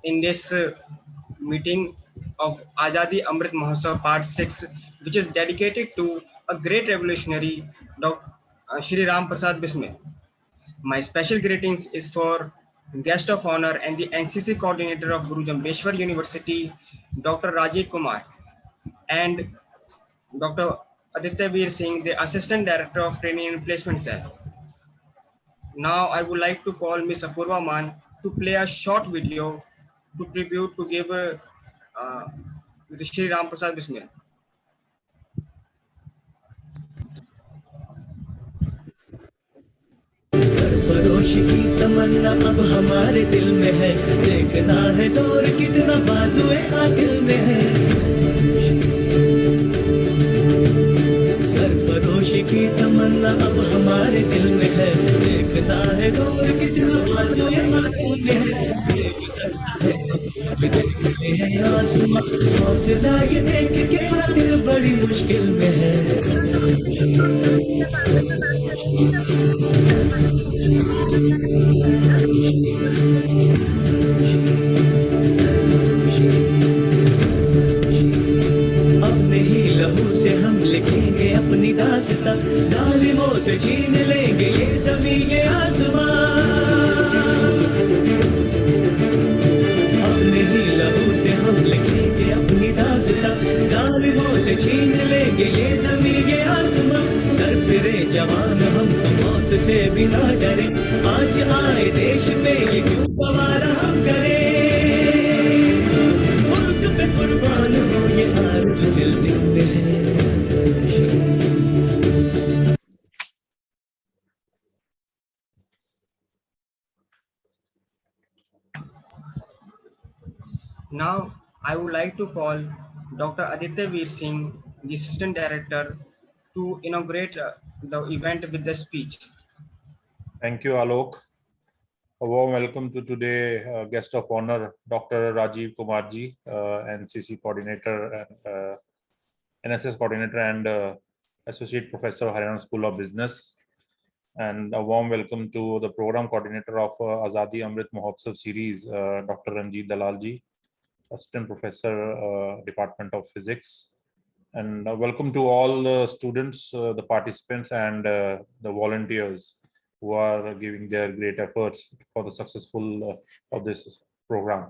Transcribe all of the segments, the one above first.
in this meeting of Azadi Amrit Mahotsav Part 6, which is dedicated to a great revolutionary, Dr. Shri Ram Prasad Bismil. My special greetings is for guest of honor and the NCC coordinator of Guru Jambheshwar University, Dr. Rajiv Kumar, and Dr. Aditya Veer Singh, the Assistant Director of Training and Placement Cell. Now I would like to call Ms. Apurva Man to play a short video to tribute to give with Shri Ram Prasad Bismil. Sarfarosh की तमन्ना अब हमारे दिल में है, देखना है जोर कितना बाजुए आदिल में है। सरफरोश की तमन्ना अब हमारे दिल में है, देखना है जोर कितना बाजुए आदिल में है। ये गुजरता है अभी देखते हैं आसमां, हौसला ये देख के दिल बड़ी मुश्किल में है। अब नहीं लहू से हम लिखेंगे अपनी दास्तां, जालिमों से छीन लेंगे ये जमीन ये आसमां। अब नहीं लहू से हम लिखेंगे अपनी दास्तां, जालिमों से छीन लेंगे ये जमीन ये आसमां। सर फिरे जवान हम तो मौत से भी ना डरे, आज आए देश में ये क्यों गवारा हम करें। मुल्क पे कुर्बान हो ये हार दिल दिल में है। Now I would like to call Dr. Aditya Veer Singh, the Assistant Director, to inaugurate the event with the speech. Thank you, Alok. A warm welcome to today guest of honor, Dr. Rajiv Kumarji, NCC coordinator and NSS coordinator and Associate Professor of Haryana School of Business. And a warm welcome to the program coordinator of Azadi Amrit Mahotsav series, Dr. Ranjit Dalalji, Assistant Professor, Department of Physics. And welcome to all the students, the participants and the volunteers who are giving their great efforts for the successful of this program.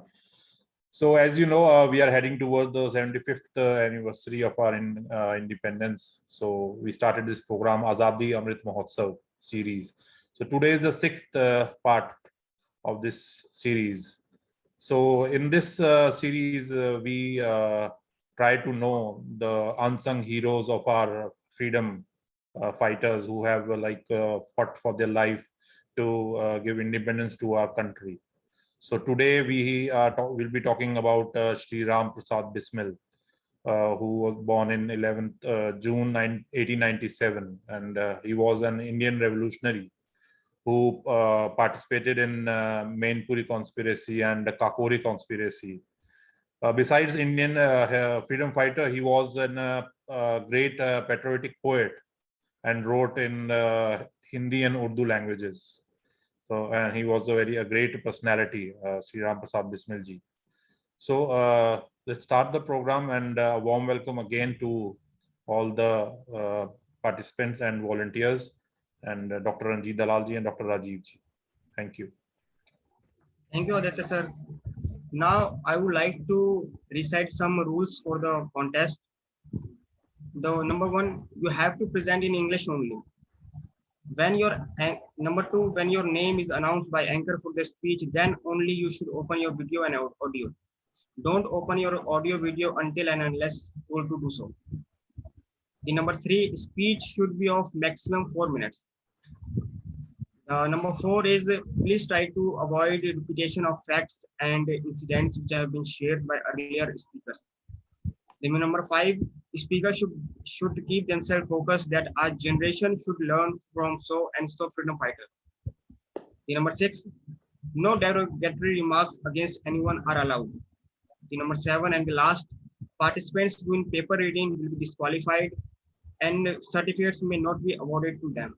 So as you know, we are heading towards the 75th anniversary of our independence. So we started this program, Azadi Amrit Mahotsav series. So today is the 6th part of this series. So in this series, we try to know the unsung heroes of our freedom fighters who have fought for their life to give independence to our country. So today we will be talking about Shri Ram Prasad Bismil, who was born in 11th June 1897, and he was an Indian revolutionary who participated in Mainpuri conspiracy and the Kakori conspiracy. Besides Indian freedom fighter, he was a great patriotic poet and wrote in Hindi and Urdu languages. So, and he was a great personality, Shri Ram Prasad Bismil ji. So let's start the program, and a warm welcome again to all the participants and volunteers, and Dr. Ranjit Dalalji and Dr. Rajiv ji. Thank you. Thank you, Aditya sir. Now I would like to recite some rules for the contest. The number one, you have to present in English only. When your number two, when your name is announced by anchor for the speech, then only you should open your video and audio. Don't open your audio video until and unless told to do so. The number three, speech should be of maximum 4 minutes. Number four is please try to avoid repetition of facts and incidents which have been shared by earlier speakers. The number five, speakers should keep themselves focused that our generation should learn from so and so freedom fighter. The number six, no derogatory remarks against anyone are allowed. The number seven and the last, participants doing paper reading will be disqualified and certificates may not be awarded to them.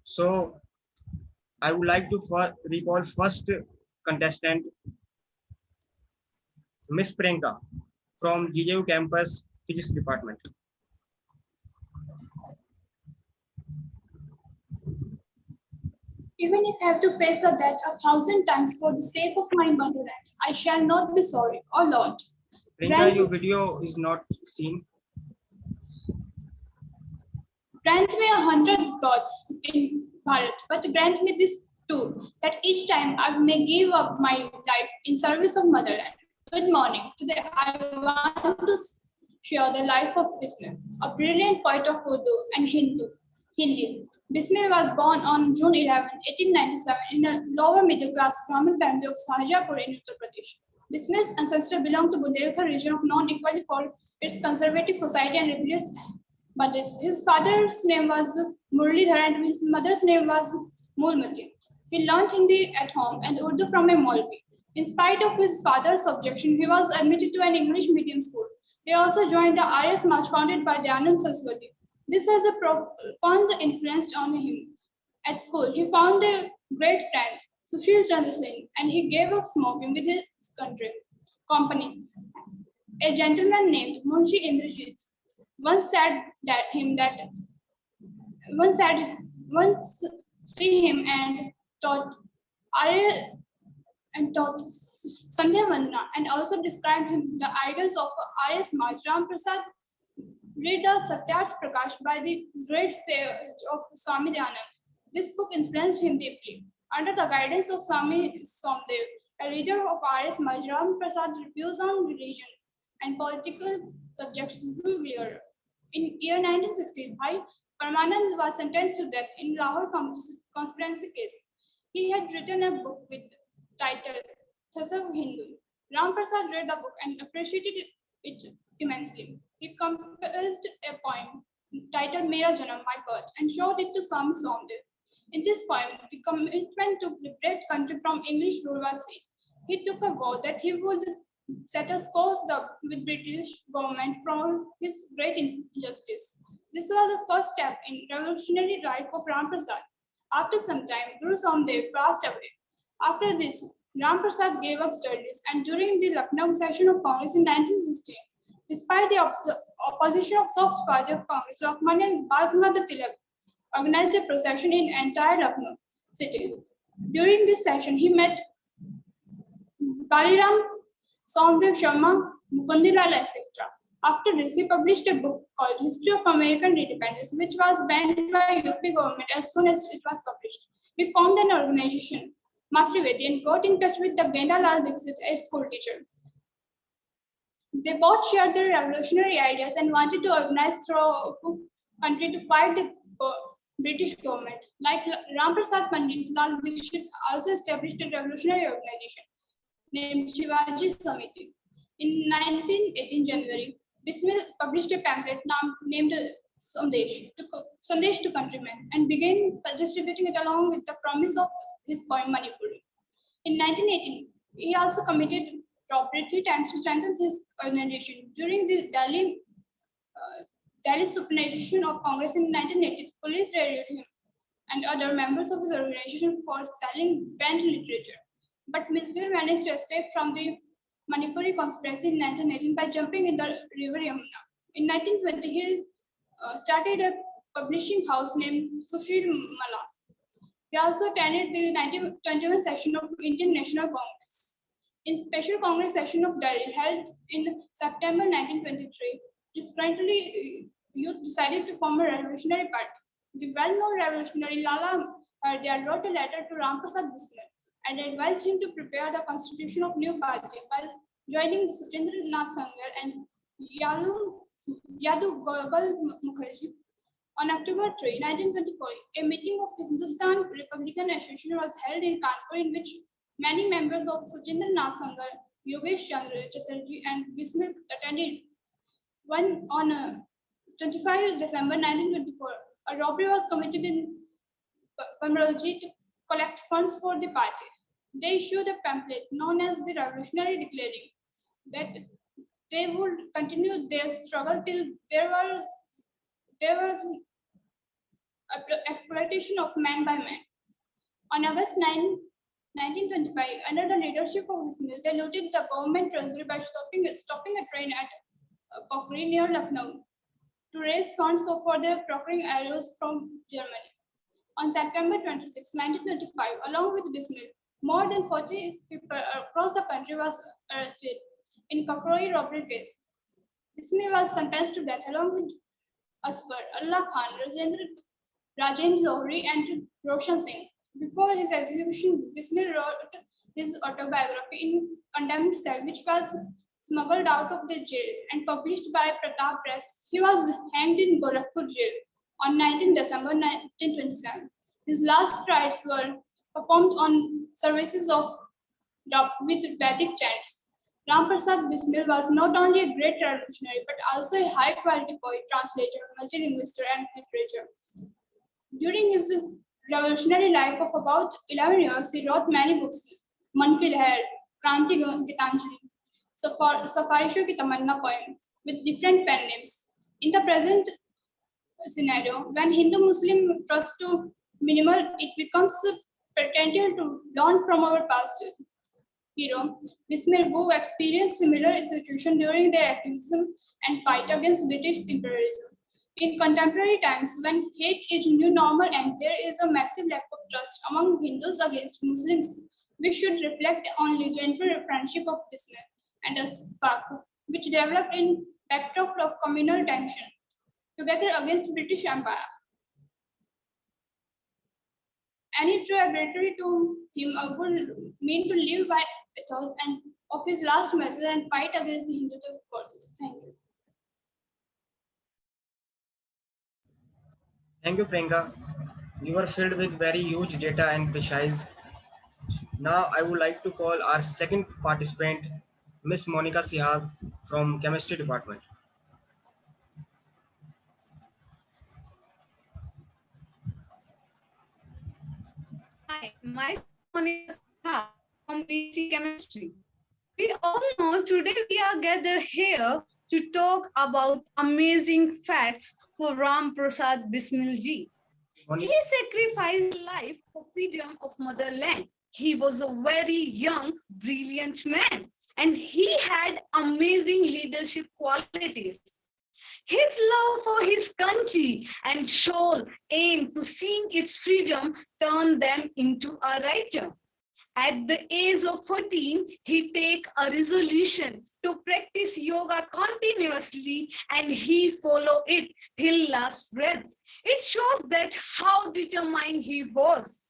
So I would like to recall first contestant, Miss Priyanka from GJU campus physics department. Even if I have to face the death 1,000 times for the sake of my motherland, I shall not be sorry. Oh Lord. Priyanka, your video is not seen. Grant me 100 gods in Bharat, but grant me this too, that each time I may give up my life in service of motherland. Good morning. Today I want to share the life of Bismil, a brilliant poet of Urdu and Hindi. Bismil was born on June 11, 1897 in a lower middle class Brahmin family of Shahjahanpur in Uttar Pradesh. Bismil's ancestors belonged to Bundelkhand region of known equally for its conservative society and rebellious bandits. His father's name was Murlidhar and his mother's name was Mulmati. He learned Hindi at home and Urdu from a Maulvi. In spite of his father's objection, he was admitted to an English medium school. He also joined the Arya Samaj founded by Dayanand Saraswati. This has a profound influence on him. At school, he found a great friend, Sushil Chandra Singh, and he gave up smoking with his company. A gentleman named Munshi Indrajit once said once see him and taught Sandhya Vandana and also described him the idols of Arya Samaj. Ram Prasad read the Satyarth Prakash by the great sage of Swami Dayanand. This book influenced him deeply. Under the guidance of Swami Somdev, a leader of Arya Samaj, Ram Prasad refused on religion and political subjects grew clearer. In year 1965, Paramanand was sentenced to death in Lahore conspiracy case. He had written a book with title Tasav Hindu. Ram Prasad read the book and appreciated it immensely. He composed a poem titled Mera Janam, My Birth, and showed it to Swami Somdev. In this poem, the commitment to liberate country from English rule was seen. He took a vow that he would set a course with British government for his great injustice. This was the first step in revolutionary life of Ram Prasad. After some time, Guru Somdev passed away. After this, Ram Prasad gave up studies, and during the Lucknow session of Congress in 1916, despite the opposition of Soft Party of Congress, Lokmanya Bal Gangadhar Tilak organized a procession in entire Lucknow city. During this session, he met Baliram, Somdev Sharma, Mukundilal, etc. After this, he published a book called History of American Independence, which was banned by UP government as soon as it was published. He formed an organization, Matrivedi, and got in touch with the Gendalal Dixit, a school teacher. They both shared their revolutionary ideas and wanted to organize through country to fight the British government. Like Ram Prasad Pandit, Lal Dixit also established a revolutionary organization named Shivaji Samiti. In 1918 January, Bismil published a pamphlet named Sandesh to countrymen and began distributing it along with the promise of his poem Manipuri. In 1918, he also committed robbery 3 times to strengthen his organization. During the Delhi supination of Congress in 1980, police raided him and other members of his organization for selling banned literature. But Bismil managed to escape from the Manipuri conspiracy in 1918 by jumping in the river Yamuna. In 1920, he started a publishing house named Sushil Mala. He also attended the 1921 session of Indian National Congress. In special Congress session of Delhi held in September 1923, disgruntled youth decided to form a revolutionary party. The well-known revolutionary Lala Hardial wrote a letter to Ram Prasad Bismil and advised him to prepare the constitution of new party while joining the Sachendra Nath Sangal and Yadu Gopal Mukherjee. On October 3, 1924, a meeting of Hindustan Republican Association was held in Kanpur in which many members of Sachendra Nath Sangal, Yogesh Chandra Chatterjee and Bismil attended. On 25 December 1924, a robbery was committed in Pamralji to collect funds for the party. They issued a pamphlet known as the Revolutionary, declaring that they would continue their struggle till there was exploitation of man by man. On August 9, 1925, under the leadership of Bismil, they looted the government treasury by stopping a train at Kokri near Lucknow to raise funds for their procuring arrows from Germany. On September 26, 1925, along with Bismil, more than 40 people across the country was arrested in Kakroi robbery case. Bismil was sentenced to death along with Asfar, Allah Khan, Rajendra Lohri, and Roshan Singh. Before his execution, Bismil wrote his autobiography in Condemned Cell, which was smuggled out of the jail and published by Pratap Press. He was hanged in Gorakhpur jail on 19 December 1927. His last rites were performed on services of dub with Vedic chants. Ram Prasad Bismil was not only a great revolutionary but also a high-quality poet, translator, multilinguist, and literature. During his revolutionary life of about 11 years, he wrote many books: Man Ki Leher, Kranti Gitanjali, Safarisho Ki Tamanna poem, with different pen names. In the present scenario, when Hindu-Muslim trust to minimal, it becomes pretentious to learn from our past hero, Bismil, who experienced similar situation during their activism and fight against British imperialism. In contemporary times, when hate is new normal and there is a massive lack of trust among Hindus against Muslims, we should reflect on legendary friendship of Bismil and Asfaq, which developed in backdrop of communal tension, together against British Empire. Any true adversary to him would mean to live by ethos and of his last message and fight against the Hindu forces. Thank you. Thank you, Priyanka. You were filled with very huge data and precise. Now I would like to call our second participant, Miss Monica Sihag from Chemistry Department. Hi, myself is Monica Saha from BC Chemistry. We all know today we are gathered here to talk about amazing facts for Ram Prasad Bismil ji. He sacrificed his life for freedom of motherland. He was a very young, brilliant man, and he had amazing leadership qualities. His love for his country and sole aim to seeing its freedom turned them into a writer. At the age of 14, he take a resolution to practice yoga continuously, and he follow it till last breath. It shows that how determined he was.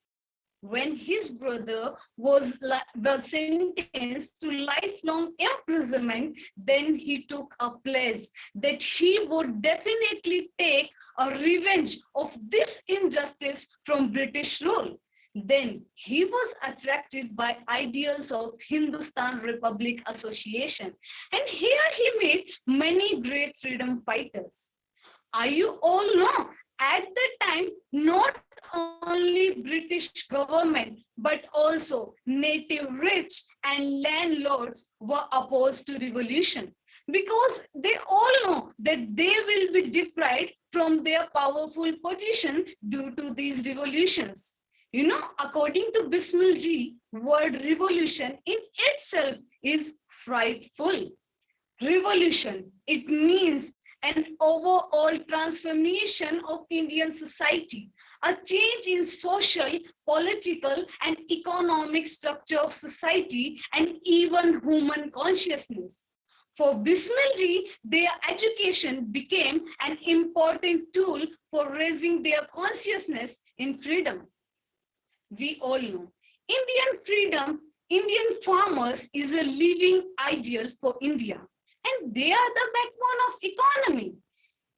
When his brother was sentenced to lifelong imprisonment, then he took a pledge that he would definitely take a revenge of this injustice from British rule. Then he was attracted by ideals of Hindustan Republic Association, and here he met many great freedom fighters. You all know, at the time, not only British government, but also native rich and landlords were opposed to revolution, because they all know that they will be deprived from their powerful position due to these revolutions. You know, according to Bismil ji, word revolution in itself is frightful. Revolution, it means an overall transformation of Indian society, a change in social, political, and economic structure of society, and even human consciousness. For Bismil ji, their education became an important tool for raising their consciousness in freedom. We all know, Indian farmers is a living ideal for India, and they are the backbone of economy.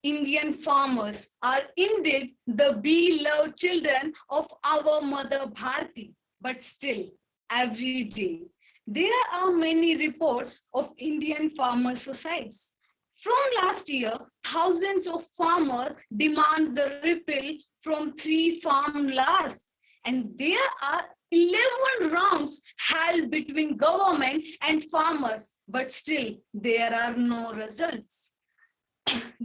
Indian farmers are indeed the beloved children of our mother Bharati, but still, every day, there are many reports of Indian farmer suicides. From last year, thousands of farmers demand the repeal from 3 farm laws, and there are 11 rounds held between government and farmers, but still there are no results.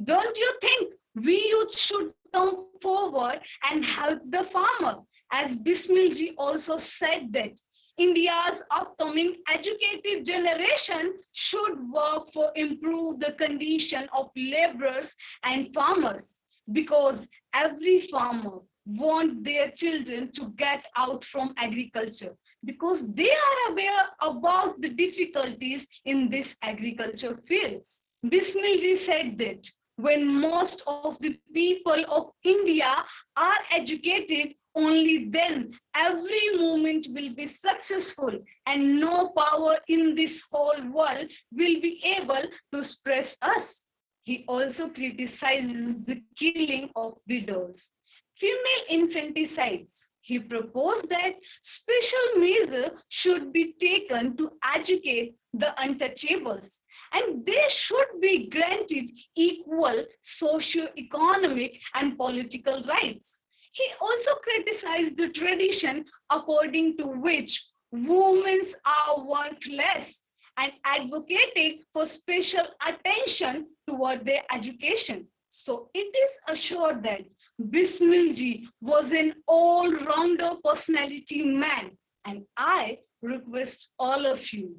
Don't you think we youth should come forward and help the farmer? As Bismil ji also said that India's upcoming educated generation should work for improve the condition of laborers and farmers, because every farmer want their children to get out from agriculture, because they are aware about the difficulties in this agriculture fields. Bismilji said that when most of the people of India are educated, only then every movement will be successful, and no power in this whole world will be able to suppress us. He also criticizes the killing of widows, female infanticides. He proposed that special measure should be taken to educate the untouchables, and they should be granted equal socio-economic and political rights. He also criticized the tradition according to which women are worth less, and advocated for special attention toward their education. So it is assured that Bismilji was an all-rounder personality man, and I request all of you.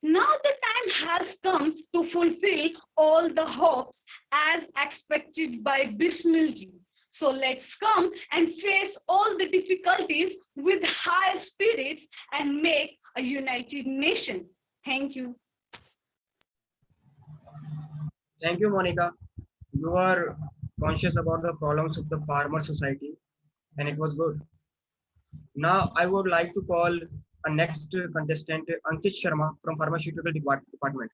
Now the time has come to fulfill all the hopes as expected by Bismilji. So let's come and face all the difficulties with high spirits and make a united nation. Thank you. Thank you, Monica. You are conscious about the problems of the farmer society, and it was good. Now, I would like to call a next contestant, Ankit Sharma from Pharmaceutical Department.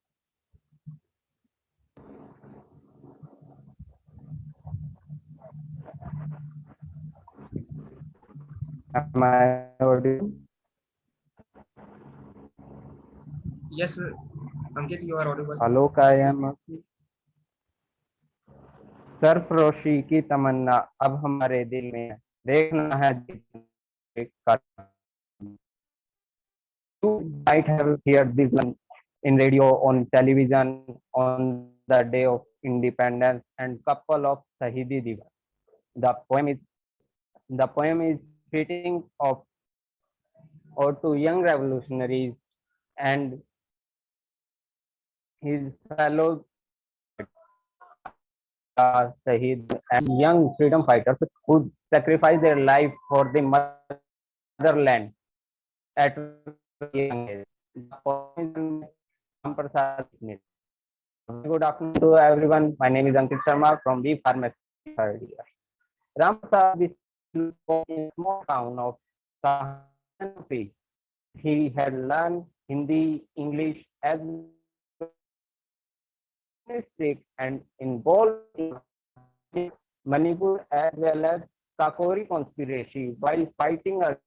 Am I audible? Yes, Ankit, you are audible. Alok, I am. सरफरोशी की तमन्ना अब हमारे दिल में है, देखना है You might have heard this in radio, on television, on the day of independence, and couple of Shahidi Divas. The poem is fitting of or to young revolutionaries and his fellow Shahid and young freedom fighters who sacrificed their life for the motherland at young age. Good afternoon to everyone. My name is Ankit Sharma from B Pharmacy third year. Ramprasad is a small town of Sahanpur. He had learned Hindi, English as and involved in Manipur as well as Kakori conspiracy while fighting a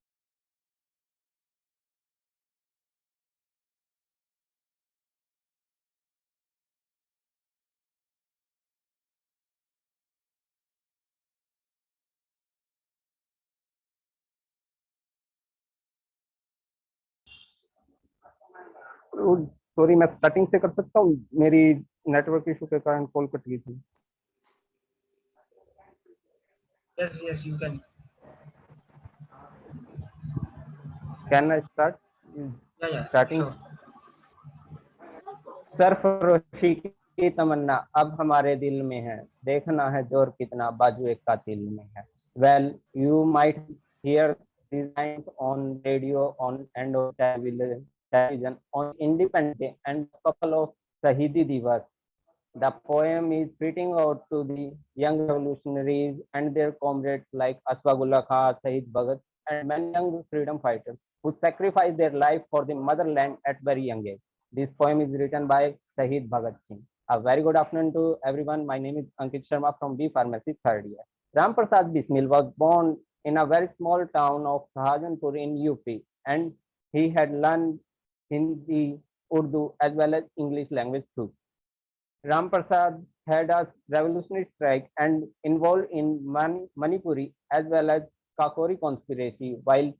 sorry मैं starting से कर सकता हूँ, मेरी network issue के कारण call cut गई थी. Yes, you can. Can I start? Yeah, Starting. sure. सरफरोशी की तमन्ना अब हमारे दिल में है, देखना है जोर कितना बाजू एक कातिल में है. Well, you might hear these lines on radio, on and on television on Independence Day and a couple of Shahidi Divas. The poem is fitting out to the young revolutionaries and their comrades like Ashfaqullah Khan, Shahid Bhagat, and many young freedom fighters who sacrificed their life for the motherland at very young age. This poem is written by Shahid Bhagat Singh. A very good afternoon to everyone. My name is Ankit Sharma from B Pharmacy third year. Ramprasad Bismil was born in a very small town of Sahajanpur in UP, and he had learned Hindi, Urdu as well as English language too. Ramprasad had a revolutionary strike and involved in Manipuri as well as Kakori conspiracy while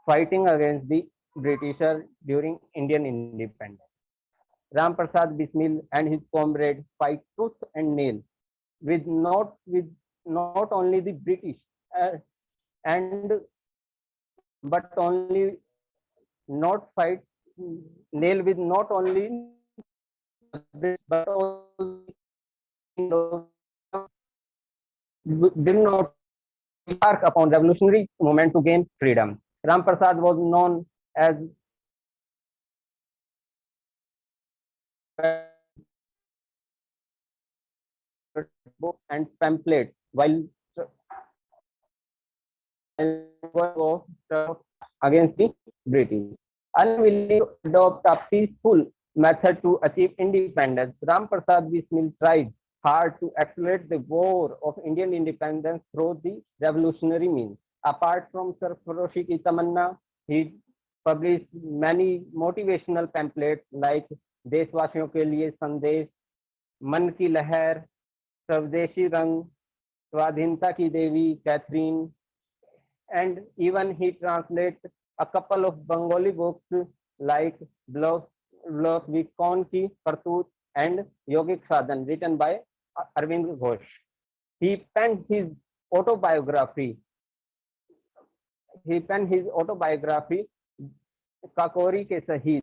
fighting against the Britishers during Indian independence. Ramprasad Bismil and his comrades fight tooth and nail with not only the British but only not fight nail with not only but also did not embark upon revolutionary movement to gain freedom. Ram Prasad was known as book and pamphlet while against the British. Unwilling to adopt a peaceful method to achieve independence, Ram Prasad Bismil tried hard to accelerate the war of Indian independence through the revolutionary means. Apart from Sarfaroshi Ki Tamanna, he published many motivational pamphlets like देशवासियों के लिए संदेश, मन की लहर, स्वदेशी रंग, स्वाधीनता की देवी, Catherine, and even he translated a couple of Bengali books like Vikon Ki Kartut and Yogic Sadhan written by Arvind Ghosh. He penned his autobiography. Kakori Ke Sahid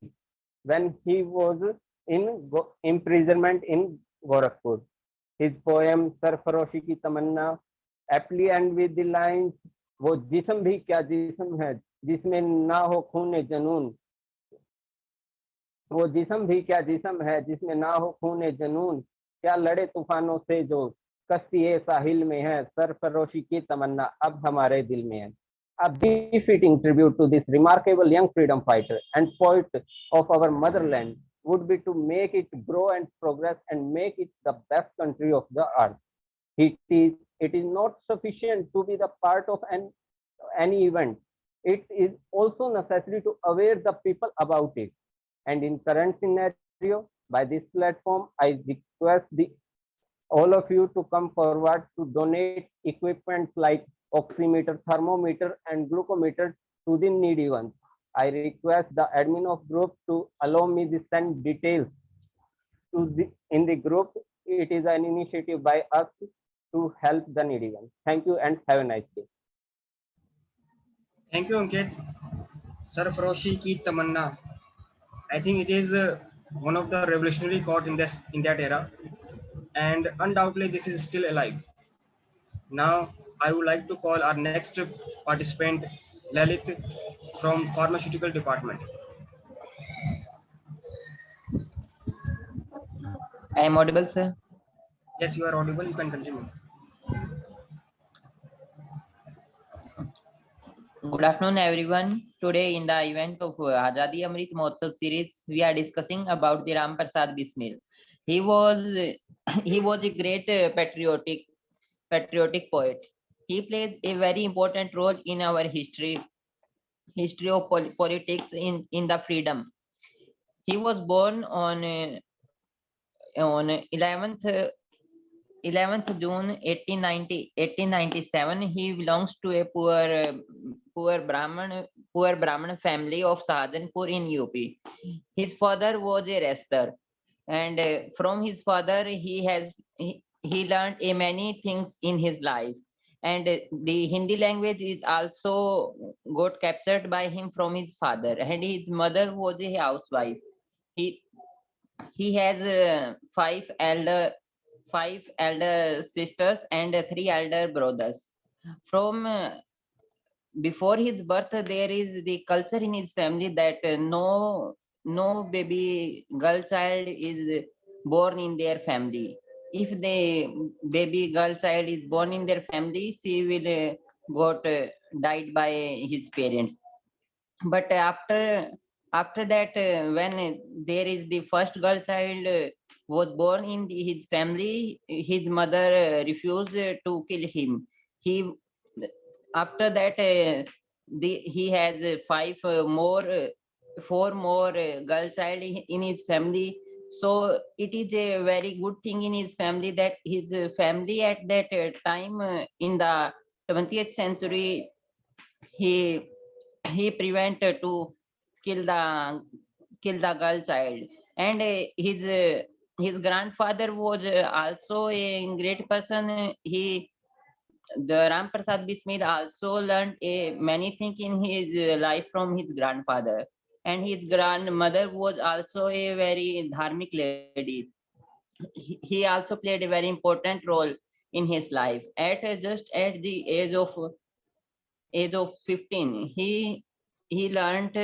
when he was in imprisonment in Gorakhpur. His poem Sarfaroshi Ki Tamanna aptly end with the lines, वो जिस्म भी क्या जिस्म है जिसमें ना हो खून जनून, वो जिस्म भी क्या जिस्म है जिसमें ना हो खून जनून, क्या लड़े तूफानों से जो कश्ती साहिल में है, सरफरोशी की तमन्ना अब हमारे दिल में है. A befitting tribute to this remarkable young freedom fighter and poet of our motherland would be to make it grow and progress and make it the best country of the earth. It is not sufficient to be the part of any event. It is also necessary to aware the people about it. And in current scenario, by this platform, I request all of you to come forward to donate equipment like oximeter, thermometer, and glucometer to the needy ones. I request the admin of group to allow me to send details in the group. It is an initiative by us to help the needy ones. Thank you and have a nice day. Thank you, Ankit. Sarfaroshi Ki Tamanna. I think it is one of the revolutionary quote in that era, and undoubtedly this is still alive. Now, I would like to call our next participant, Lalit from Pharmaceutical Department. I am audible, sir. Yes, you are audible. You can continue. Good afternoon, everyone. Today, in the event of Azadi Amrit Mahotsav series, we are discussing about the Ram Prasad Bismil. He was a great patriotic poet. He plays a very important role in our history of politics in the freedom. He was born on 11th June 1897. He belongs to a poor Brahman family of Sahajanpur in UP. His father was a wrestler, and from his father he learned many things in his life. And the Hindi language is also got captured by him from his father. And his mother was a housewife. He has five elder sisters and 3 elder brothers. From before his birth, there is the culture in his family that no baby girl child is born in their family. If the baby girl child is born in their family, she will got died by his parents. But after that, when there is the first girl child was born in his family, his mother refused to kill him. After that, he has 4 more girl child in his family. So it is a very good thing in his family that his family at that time in the 20th century, he prevented to kill the girl child. And his grandfather was also a great person. The Ram Prasad Bismil also learned many things in his life from his grandfather. and his grandmother was also a very dharmic lady. He also played a very important role in his life. Just at the age of 15, he learned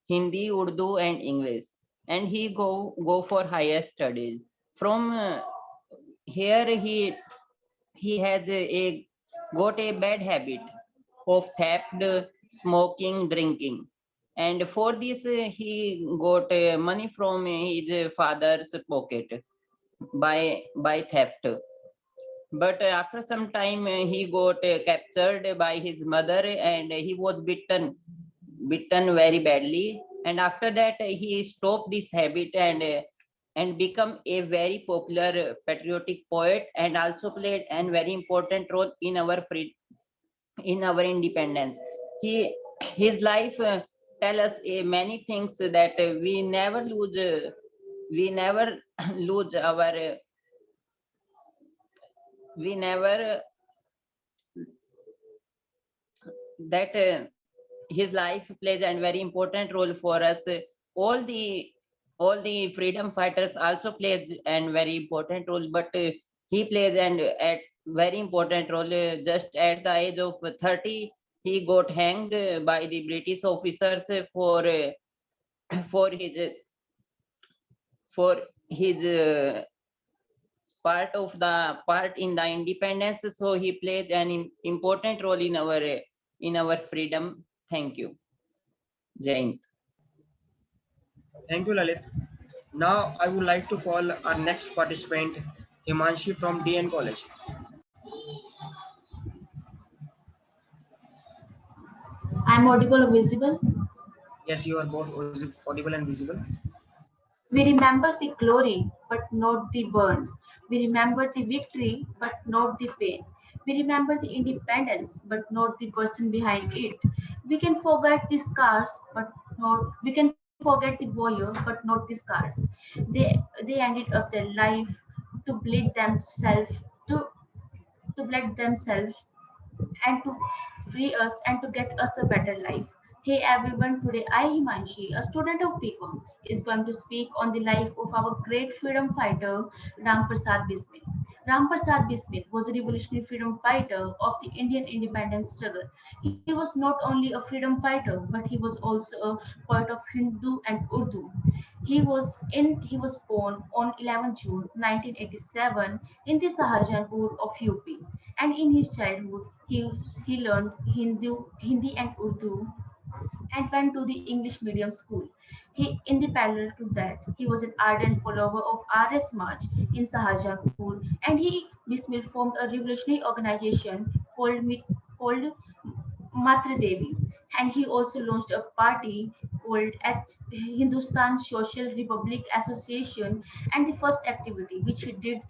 Hindi, Urdu, and English, and he go for higher studies. From here, he has got a bad habit of theft, smoking, drinking, and for this he got money from his father's pocket by theft. But after some time, he got captured by his mother, and he was bitten very badly. And after that, he stopped this habit and become a very popular patriotic poet, and also played a very important role in our independence. His life tell us many things that we never lose our we never that his life plays a very important role for us. All the all the freedom fighters also plays a very important role, but he plays and at very important role. Just at the age of 30, he got hanged by the British officers for his part in the independence. So he plays an important role in our freedom. Thank you. Jain. Thank you, Lalit. Now I would like to call our next participant, Himanshi from DN College. I'm audible or visible? Yes, you are both audible and visible. We remember the glory, but not the burn. We remember the victory, but not the pain. We remember the independence, but not the person behind it. We can forget the scars, but not we can forget the warrior, but not the scars. They ended up their life to bleed themselves to to bleed themselves and to free us and to get us a better life. Hey everyone, today I, Himanshi, a student of BCom, is going to speak on the life of our great freedom fighter, Ram Prasad Bismil. Ram Prasad Bismil was a revolutionary freedom fighter of the Indian independence struggle. He was not only a freedom fighter, but he was also a poet of Hindu and Urdu. He was born on 11 June 1987 in the Sahajanpur of UP, and in his childhood he learned Hindi and Urdu and went to the English medium school. In the parallel to that, he was an ardent follower of R.S. March in Sahajanpur, and Bismil formed a revolutionary organization called Matra Devi, and he also launched a party called Hindustan Social Republic Association, and the first activity which he did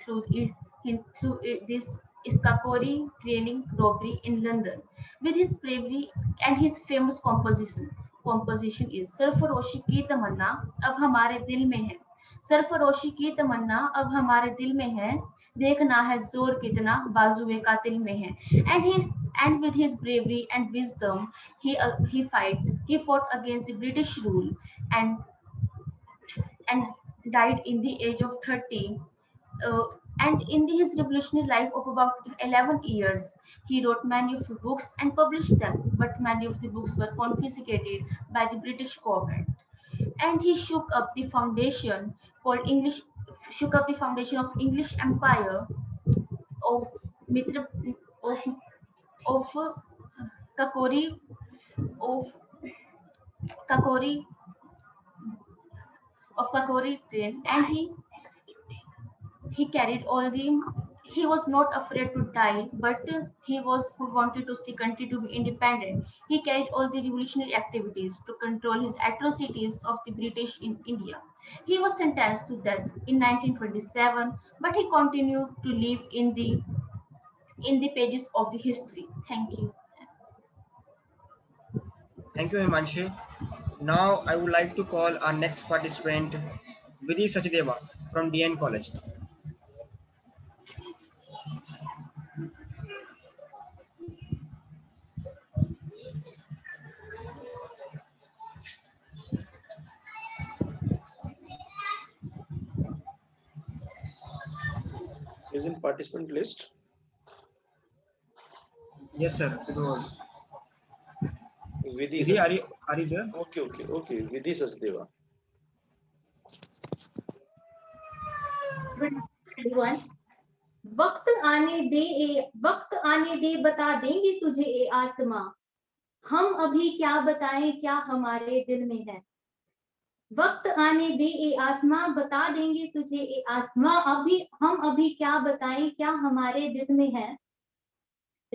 this Iskakori training robbery in London with his bravery and his famous composition is सरफरोशी की तमन्ना अब हमारे दिल में है सरफरोशी की तमन्ना अब हमारे दिल में है देखना है जोर कितना बाजुए कातिल में है and with his bravery and wisdom he fought against the British rule and and died in the age of 30. Uh, and in his revolutionary life of about 11 years, he wrote many of the books and published them, but many of the books were confiscated by the British government. And he shook up the foundation of English Empire of Mitra of Kakori of Kakori Kakori train, and he carried all the he was not afraid to die, but he was who wanted to see country to be independent. He carried all the revolutionary activities to control his atrocities of the British in India. He was sentenced to death in 1927, but he continued to live in the pages of the history. Thank you. Thank you, Himanshi. Now I would like to call our next participant, Vidhi Sachdeva from DN College. is in participant list? Yes, sir. It was. Vidhi. Vidhi, are you there? Okay. Vidhi Sachdeva. everyone. वक्त आने दे बता देंगे तुझे ए आसमां, हम अभी क्या बताएं क्या हमारे दिल में है। वक्त आने दे ए आसमां, बता देंगे तुझे ए आसमां, हम अभी क्या बताएं क्या हमारे दिल में है।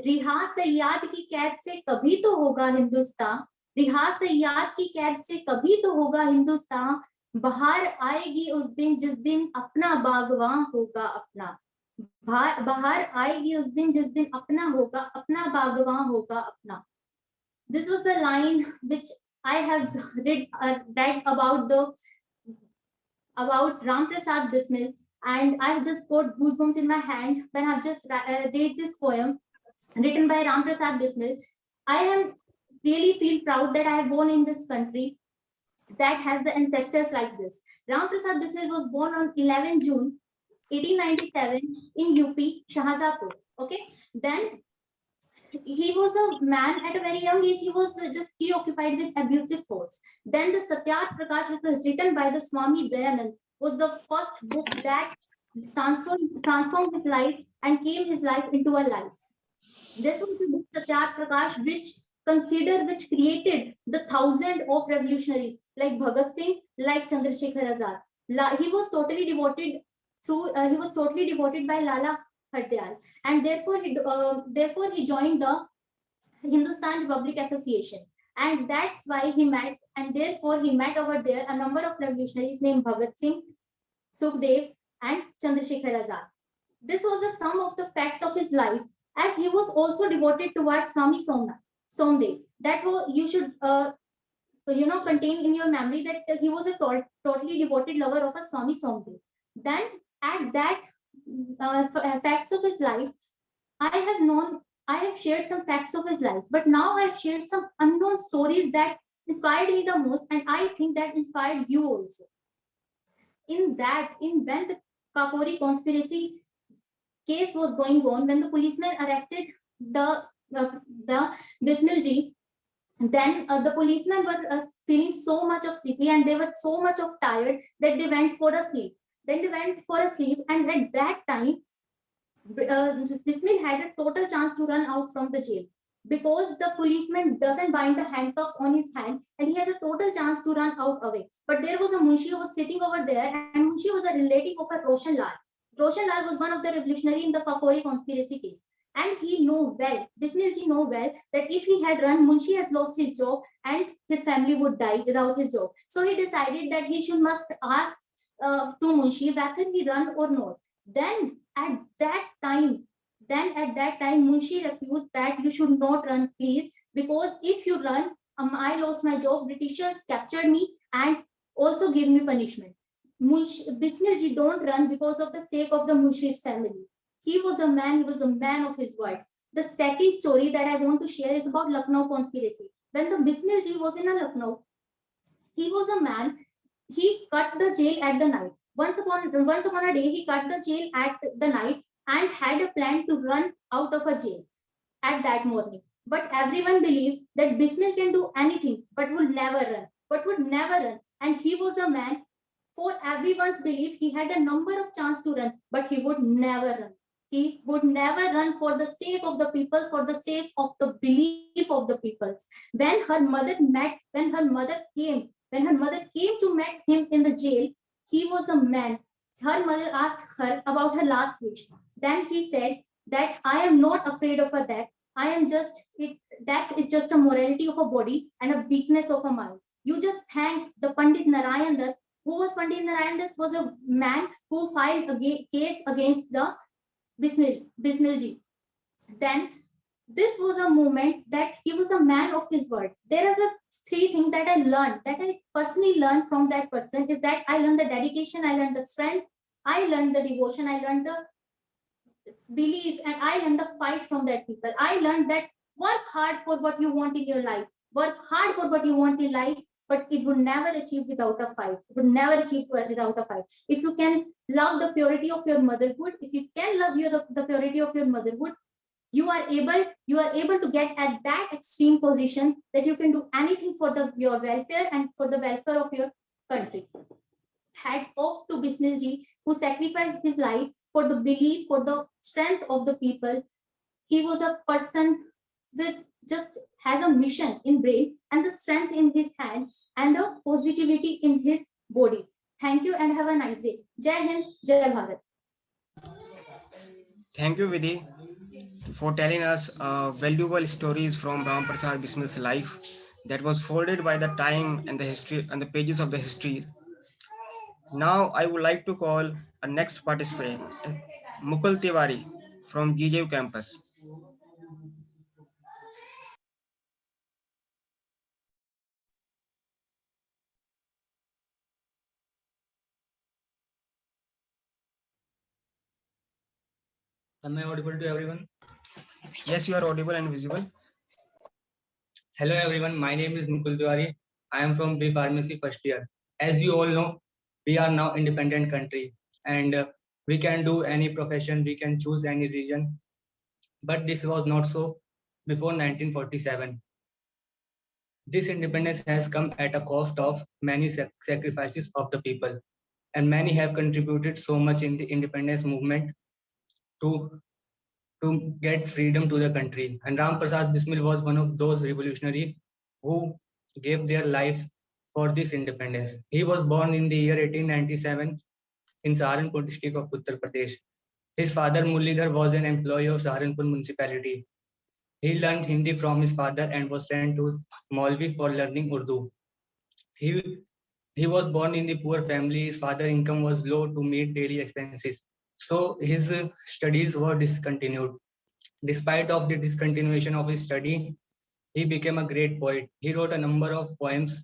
रिहा सयाद की कैद से कभी तो होगा हिंदुस्तान, रिहा सयाद की कैद से कभी तो होगा हिंदुस्तान। बाहर आएगी उस दिन जिस दिन अपना बागवां होगा अपना, बाहर आएगी उस दिन जिस दिन अपना बागवां होगा अपना। This was the line which I have read about Ram Prasad Bismil, and I just got goosebumps in my hand when I've just read this poem written by Ram Prasad Bismil. I am really feel proud that I have born in this country that has the ancestors like this. Ram Prasad Bismil was born on 11 June 1897 in UP, Shahjapur. Okay, then he was a man at a very young age. He was just preoccupied with abusive thoughts. Then the Satyarth Prakash, which was written by the Swami Dayanand, was the first book that transformed his life and came his life into a light. This was the book Satyarth Prakash, which created the thousands of revolutionaries like Bhagat Singh, like Chandrasekhar Azad. He was totally devoted by Lala Hardayal, and therefore he joined the Hindustan Republic Association, and that's why he met over there a number of revolutionaries named Bhagat Singh, Sukhdev, and Chandrasekhar Azad. This was the sum of the facts of his life, as he was also devoted towards Swami Somdev. That you should contain in your memory that he was a totally devoted lover of a Swami Somdev. Then at that facts of his life, I have shared some facts of his life, but now I have shared some unknown stories that inspired me the most, and I think that inspired you also. When the Kakori conspiracy case was going on, when the policemen arrested the Bismilji, then the policemen were feeling so much of sleepy, and they were so much of tired that they went for a sleep. And at that time, Bismil had a total chance to run out from the jail, because the policeman doesn't bind the handcuffs on his hand, and he has a total chance to run out away. But there was a Munshi who was sitting over there, and Munshi was a relative of a Roshan Lal. Roshan Lal was one of the revolutionary in the Kakori conspiracy case. And Bismilji know well that if he had run, Munshi has lost his job and his family would die without his job. So he decided that he must ask to Munshi whether he run or not. Then at that time, Munshi refused that you should not run, please, because if you run, I lost my job, Britishers captured me and also gave me punishment. Bismilji don't run because of the sake of the Munshi's family. He was a man of his words. The second story that I want to share is about Lucknow conspiracy. When the Bismilji was in Lucknow, he was a man. He cut the jail at the night. Once upon a day, he cut the jail at the night and had a plan to run out of a jail at that morning. But everyone believed that Bismil can do anything, but would never run. And he was a man, for everyone's belief, he had a number of chances to run, but he would never run. He would never run for the sake of the people, for the sake of the belief of the people. When her mother came to meet him in the jail, he was a man. Her mother asked her about her last wish. Then he said that I am not afraid of a death. Death is just a morality of a body and a weakness of a mind. You just thank the Pandit Narayan Dutt. Who was Pandit Narayan Dutt? Was a man who filed a case against the Bismilji. Then this was a moment that he was a man of his word. There is three things that I personally learned from that person, is that I learned the dedication, I learned the strength, I learned the devotion, I learned the belief, and I learned the fight from that people. I learned that work hard for what you want in your life. Work hard for what you want in life, but it would never achieve without a fight. It would never achieve without a fight. If you can love the purity of your motherhood, if you can love the purity of your motherhood, you are able to get at that extreme position that you can do anything for your welfare and for the welfare of your country. Hats off to Bismil ji, who sacrificed his life for the belief, for the strength of the people. He was a person with just has a mission in brain and the strength in his hand and the positivity in his body. Thank you and have a nice day. Jai Hind, Jai Bharat. Thank you, Vidhi, for telling us valuable stories from Ram Prasad Bismil's life that was folded by the time and the history and the pages of the history. Now I would like to call a next participant, Mukul Tiwari from GJU campus. Am I audible to everyone? Yes, you are audible and visible. Hello everyone, my name is Mukul Tiwari. I am from B-Pharmacy first year. As you all know, we are now independent country and we can do any profession, we can choose any region. But this was not so before 1947. This independence has come at a cost of many sacrifices of the people, and many have contributed so much in the independence movement to get freedom to the country. And Ram Prasad Bismil was one of those revolutionaries who gave their life for this independence. He was born in the year 1897 in Saharanpur district of Uttar Pradesh. His father Murlidhar was an employee of Saharanpur municipality. He learned Hindi from his father and was sent to Maulvi for learning Urdu. He was born in the poor family. His father's income was low to meet daily expenses. So his studies were discontinued. Despite of the discontinuation of his study, he became a great poet. He wrote a number of poems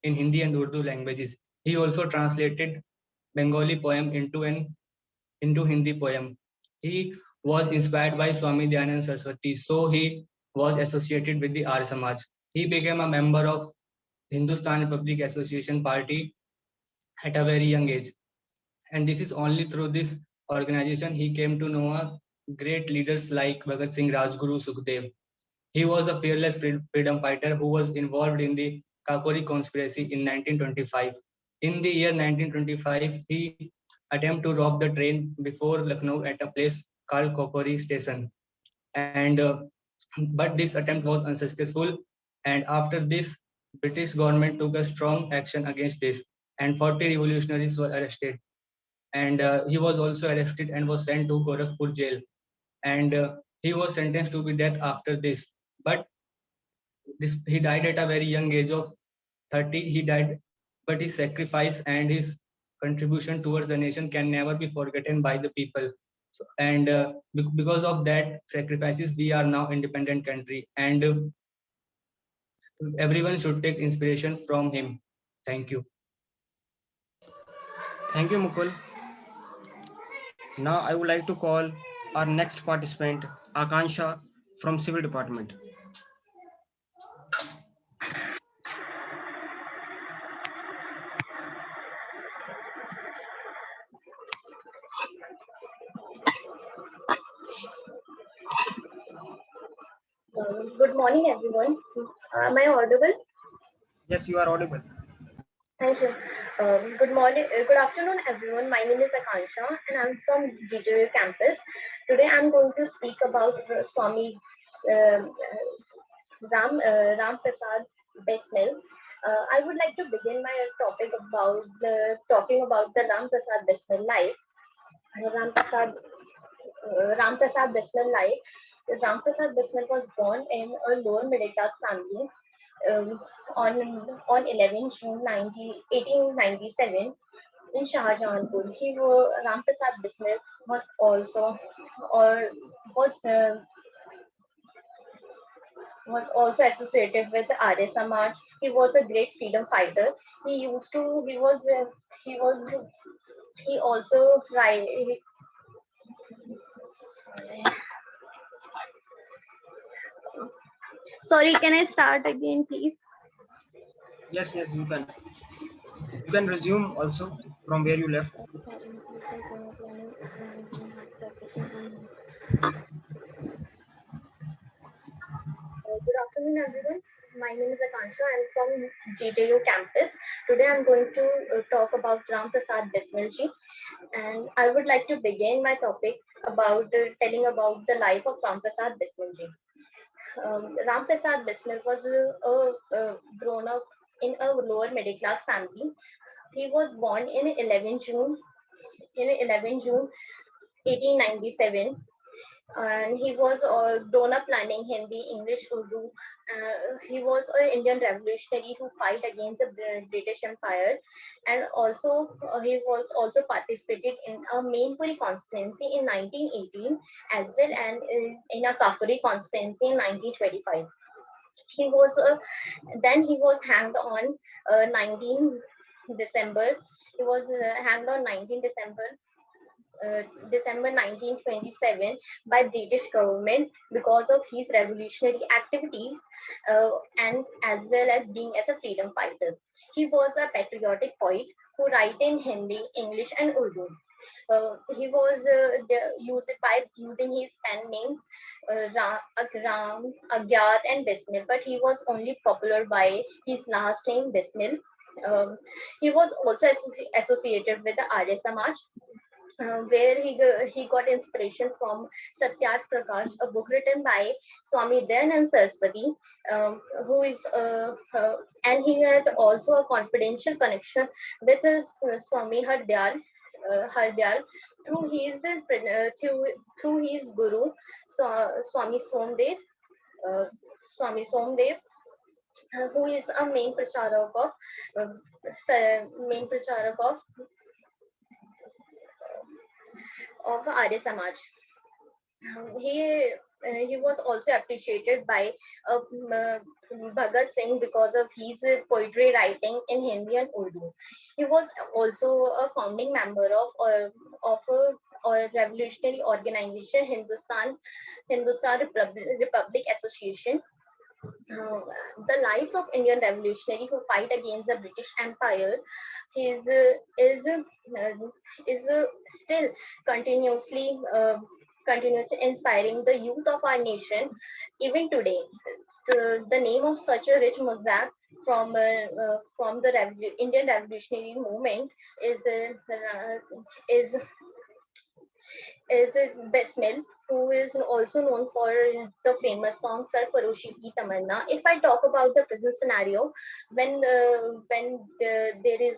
in Hindi and Urdu languages. He also translated Bengali poem into Hindi poem. He was inspired by Swami Dayanand Saraswati, so he was associated with the Arya Samaj. He became a member of Hindustan Republic Association Party at a very young age. And this is only through this organization he came to know great leaders like Bhagat Singh, Rajguru, Sukhdev. He was a fearless freedom fighter who was involved in the Kakori conspiracy in 1925. In the year 1925, he attempted to rob the train before Lucknow at a place called Kakori station. But this attempt was unsuccessful. And after this, British government took a strong action against this, and 40 revolutionaries were arrested. And he was also arrested and was sent to Gorakhpur jail. And he was sentenced to be death after this. But he died at a very young age of 30. He died, but his sacrifice and his contribution towards the nation can never be forgotten by the people. So, and because of that sacrifices, we are now independent country, and everyone should take inspiration from him. Thank you. Thank you, Mukul. Now I would like to call our next participant, Akansha from Civil Department. Good morning, everyone. Am I audible? Yes, you are audible. Thank you. Good morning, good afternoon, everyone. My name is Akansha, and I'm from GJU campus. Today, I'm going to speak about Swami Ram Prasad Bismil. I would like to begin my topic about talking about the Ram Prasad Bismil life. Ram Prasad Bismil life. Ram Prasad Bismil was born in a lower middle class family on 11 June 1897 in Shahjahanpur. Ram Prasad Bismil was also was also associated with the Arya Samaj. He was a great freedom fighter. He also Sorry, can I start again, please? Yes, yes, you can. You can resume also from where you left. Good afternoon, everyone. My name is Akansha. I'm from GJU campus. Today, I'm going to talk about Ram Prasad Bismil ji, and I would like to begin my topic about telling about the life of Ram Prasad Bismil ji. Ram Prasad Bismil was grown up in a lower middle class family. He was born in 11 June 1897, and he was grown up learning Hindi, English, Urdu. He was an Indian revolutionary who fight against the British Empire, and also he was also participated in a Mainpuri conspiracy in 1918, as well and in a Kakuri conspiracy in 1925. He was then he was hanged on 19 December. He was hanged on 19 December December 1927 by British government because of his revolutionary activities, and as well as being as a freedom fighter. He was a patriotic poet who write in Hindi, English, and Urdu. He was used by using his pen name Ram, Agyat, and Bismil, but he was only popular by his last name Bismil. He was also associated with the Arya Samaj, where he got inspiration from Satyarth Prakash, a book written by Swami Dayanand Saraswati, who is and he had also a confidential connection with Swami Hardyal through through his guru, Swami Somdev. Swami Somdev, who is a main pracharak of Arya Samaj. He was also appreciated by Bhagat Singh because of his poetry writing in Hindi and Urdu. He was also a founding member of a revolutionary organization, Hindustan Republic Association. The lives of Indian revolutionary who fight against the British Empire is still continuously inspiring the youth of our nation even today. The name of such a rich mosaic from the Indian revolutionary movement is is Bismil, who is also known for the famous song Sarfaroshi Ki Tamanna. If I talk about the present scenario, there is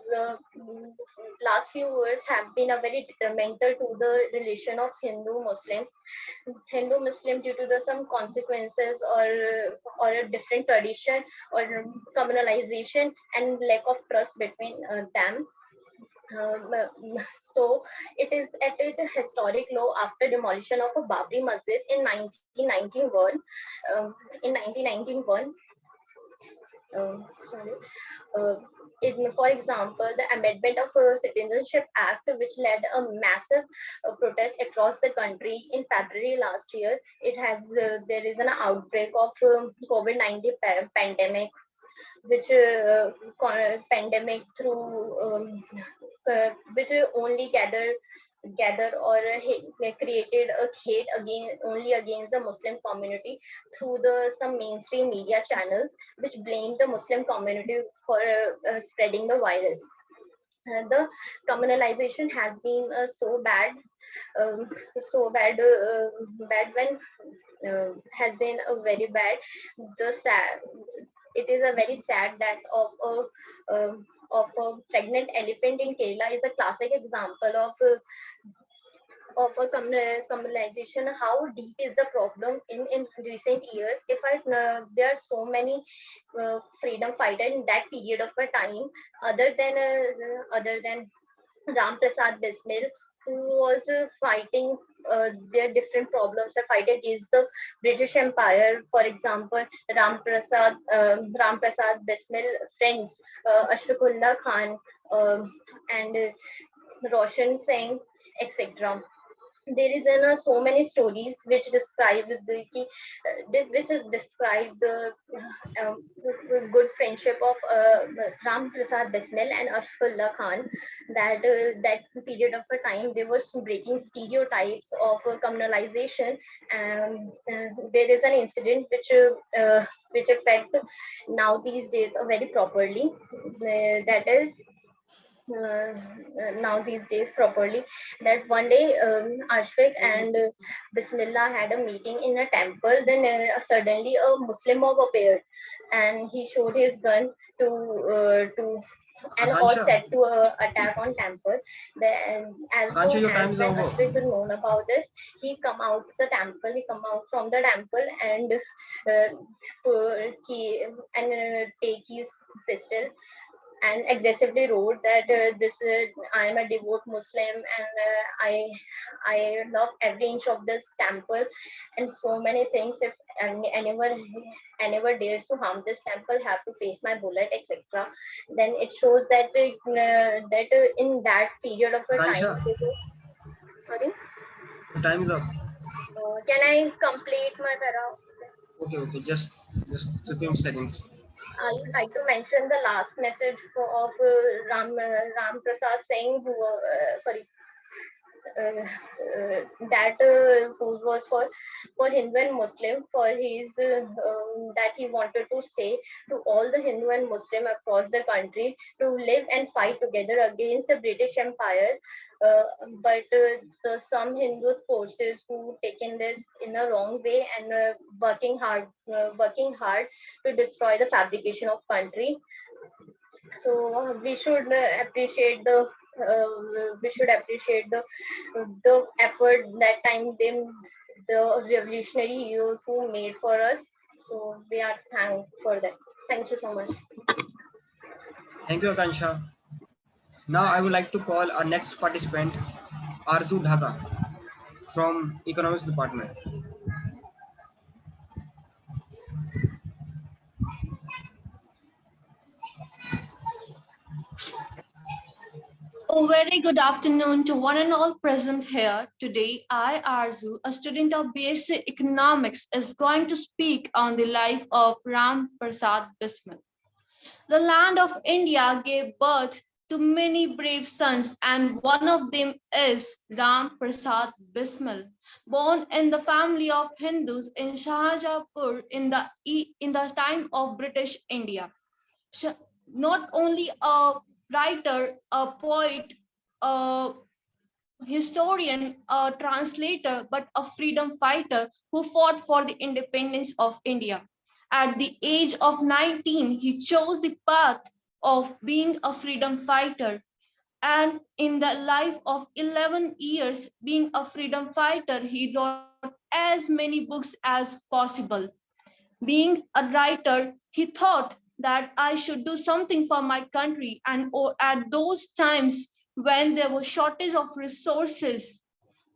last few years have been a very detrimental to the relation of Hindu Muslim due to the some consequences or a different tradition or communalization and lack of trust between them. So it is at a historic low after demolition of a Babri Masjid in 1991. In 1991, sorry. For example, the amendment of Citizenship Act, which led a massive protest across the country in February last year, there is an outbreak of COVID-19 pandemic, which pandemic through which only gather or created a hate against the Muslim community through some mainstream media channels, which blamed the Muslim community for spreading the virus. The communalization has been so bad, um, bad when has been a very bad. It is a very sad that of a pregnant elephant in Kerala is a classic example of a communalization. How deep is the problem in recent years? There are so many freedom fighters in that period of a time, other than Ram Prasad Bismil, who was fighting their different problems, fighting against the British Empire. For example, Ram Prasad Bismil friends, Ashfaqullah Khan and Roshan Singh, etc. there is so many stories which describe which is describe the good friendship of Ram Prasad Bismil and Ashfaqullah Khan. That period of a time they were breaking stereotypes of communalization, and there is an incident which affect now these days very properly. That is now these days properly, that one day Ashfaq and Bismillah had a meeting in a temple. Then suddenly a Muslim mob appeared, and he showed his gun to and all Akansha, set to attack on temple. Then as Akansha, soon your time as is when over. Ashfaq known about this, he come out the temple. He come out from the temple and take his pistol and aggressively wrote that I am a devout Muslim, and I love every inch of this temple and so many things. If anyone dares to harm this temple, have to face my bullet, etc. Then it shows that in that period of a time, Akansha, sorry, your time is up. can I complete my para? Okay, just 15 seconds. I would like to mention the last message of Ram Prasad Singh, who sorry, that who was for Hindu and Muslim, for his that he wanted to say to all the Hindu and Muslim across the country to live and fight together against the British Empire. But some Hindu forces who taken this in a wrong way and working hard to destroy the fabrication of country. So we should appreciate the effort that time the revolutionary heroes who made for us. So we are thankful for that. Thank you so much. Thank you, Akansha. Now I would like to call our next participant, Arzu Dhaka from Economics Department. A very good afternoon to one and all present here. Today, I, Arzu, a student of BSc Economics, is going to speak on the life of Ram Prasad Bismil. The land of India gave birth to many brave sons, and one of them is Ram Prasad Bismil, born in the family of Hindus in Shahjahanpur in the time of British India. Not only a writer, a poet, a historian, a translator, but a freedom fighter who fought for the independence of India. At the age of 19, he chose the path of being a freedom fighter. And in the life of 11 years being a freedom fighter, he wrote as many books as possible. Being a writer, he thought that I should do something for my country. And at those times when there was shortage of resources,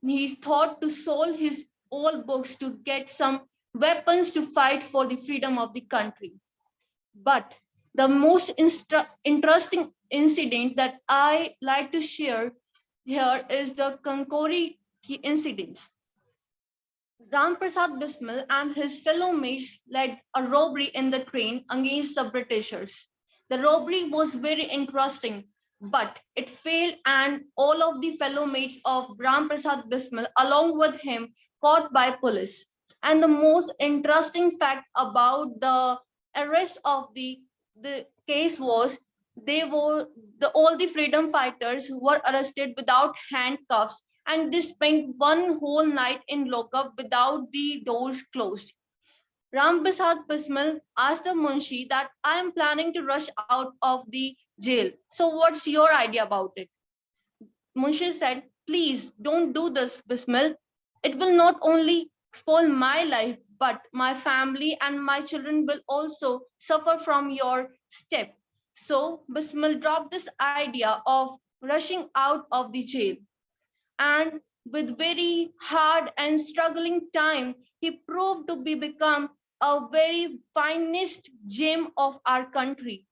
he thought to sell his old books to get some weapons to fight for the freedom of the country. But the most interesting incident that I like to share here is the Kankori incident. Ram Prasad Bismil and his fellow mates led a robbery in the train against the Britishers. The robbery was very interesting, but it failed, and all of the fellow mates of Ram Prasad Bismil along with him caught by police. And the most interesting fact about the arrest of the case was all the freedom fighters were arrested without handcuffs, and they spent one whole night in lockup without the doors closed. Ram Prasad Bismil asked the Munshi that I am planning to rush out of the jail. So what's your idea about it? Munshi said, please don't do this, Bismil. It will not only spoil my life, but my family and my children will also suffer from your step. So Bismil dropped this idea of rushing out of the jail. And with very hard and struggling time, he proved to become a very finest gem of our country.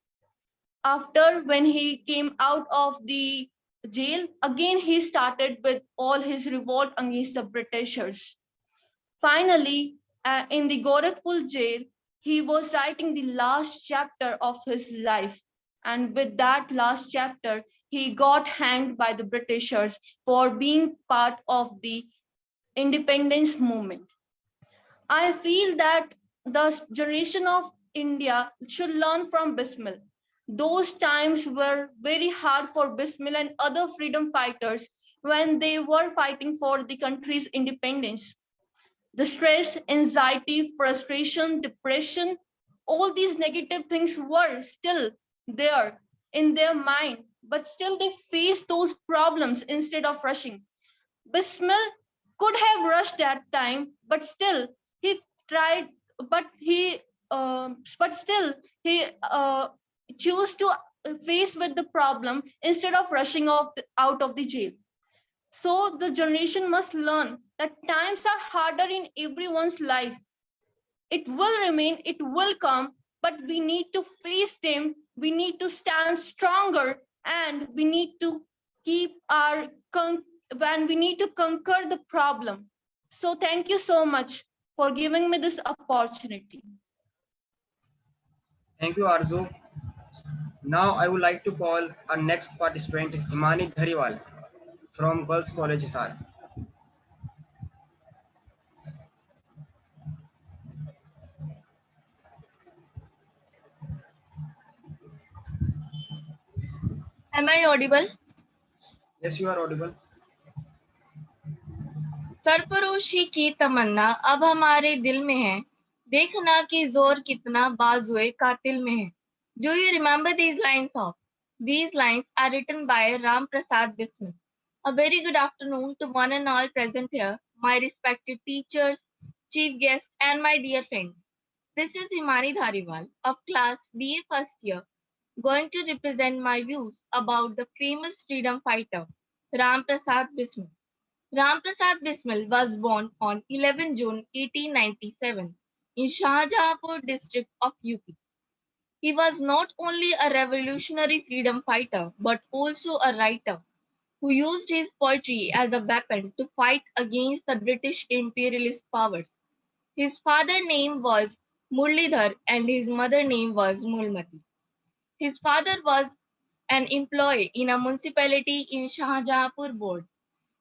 After when he came out of the jail, again he started with all his revolt against the Britishers. Finally, in the Gorakhpur jail, he was writing the last chapter of his life. And with that last chapter, he got hanged by the Britishers for being part of the independence movement. I feel that the generation of India should learn from Bismil. Those times were very hard for Bismil and other freedom fighters when they were fighting for the country's independence. The stress, anxiety, frustration, depression, all these negative things were still there in their mind, but still they faced those problems instead of rushing. Bismil could have rushed that time, but still he tried, but he, but still he chose to face with the problem instead of rushing out of the jail. So the generation must learn that times are harder in everyone's life. It will remain, it will come, but we need to face them. We need to stand stronger, and we need to keep our when we need to conquer the problem. So thank you so much for giving me this opportunity. Thank you, Arzu. Now I would like to call our next participant, Himani Dhariwal from Girls College Hisar. Am I audible? Yes, you are audible. सरफरोशी की तमन्ना अब हमारे दिल में है, देखना कि जोर कितना बाजुए कातिल में है. Do you remember these lines of? These lines are written by Ram Prasad Bismil. A very good afternoon to one and all present here, my respected teachers, chief guests, and my dear friends. This is Himani Dhariwal of class BA first year, going to represent my views about the famous freedom fighter Ram Prasad Bismil. Ram Prasad Bismil was born on 11 June 1897 in Shahjahanpur district of UP. He was not only a revolutionary freedom fighter but also a writer who used his poetry as a weapon to fight against the British imperialist powers. His father's name was Murlidhar and his mother's name was Mulmati. His father was an employee in a municipality in Shahjahanpur ward,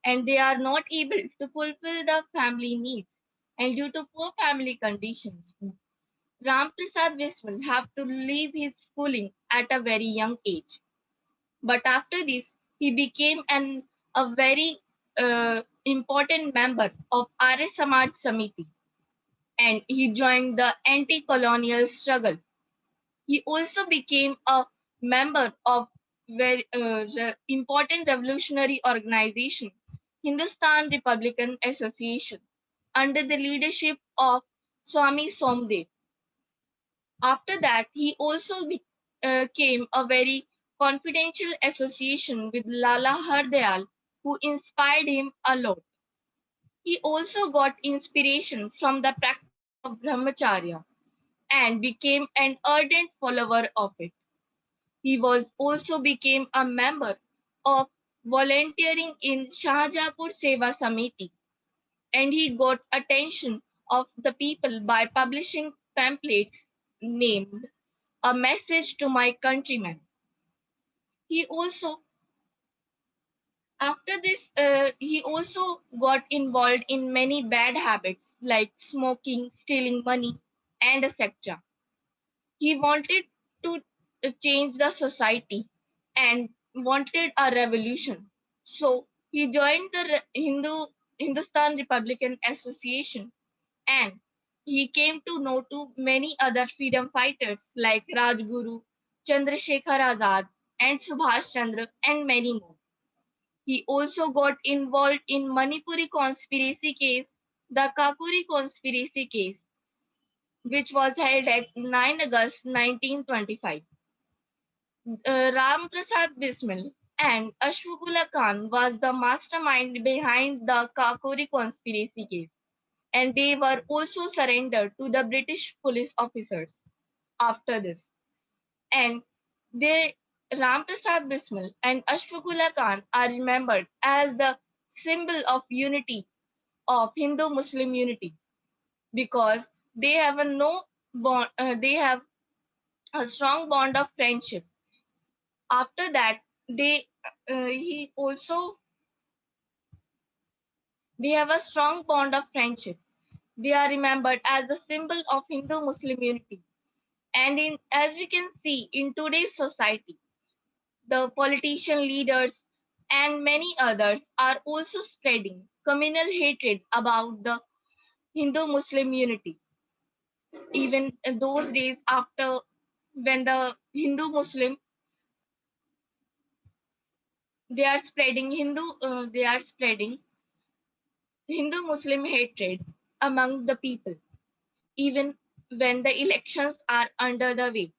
and they are not able to fulfill the family needs, and due to poor family conditions, Ram Prasad Bismil have to leave his schooling at a very young age. But after this, he became a very important member of Arya Samaj Samiti, and he joined the anti-colonial struggle. He also became a member of very important revolutionary organization, Hindustan Republican Association, under the leadership of Swami Somdev. After that, he also became a very confidential association with Lala Hardayal, who inspired him a lot. He also got inspiration from the practice of Brahmacharya and became an ardent follower of it. He was also became a member of volunteering in Shahjahanpur Seva Samiti, and he got attention of the people by publishing pamphlets named A Message to My Countrymen. He also, after this, he also got involved in many bad habits like smoking, stealing money, and etc. He wanted to change the society and wanted a revolution. So he joined the Hindustan Republican Association, and he came to know to many other freedom fighters like Rajguru, Chandrasekhar Azad, and Subhash Chandra, and many more. He also got involved in Manipuri conspiracy case, the Kakuri conspiracy case, which was held at 9 August 1925. Ram Prasad Bismil and Ashfaqullah Khan was the mastermind behind the Kakori conspiracy case, and they were also surrendered to the British police officers after this. And they Ram Prasad Bismil and Ashfaqullah Khan are remembered as the symbol of unity, of Hindu-Muslim unity, because they have they have a strong bond of friendship. After that, he also they have a strong bond of friendship. They are remembered as the symbol of Hindu-Muslim unity. And as we can see in today's society, the politician leaders and many others are also spreading communal hatred about the Hindu-Muslim unity. Even in those days after, when the Hindu-Muslim, they are spreading Hindu-Muslim hatred among the people, even when the elections are under the way.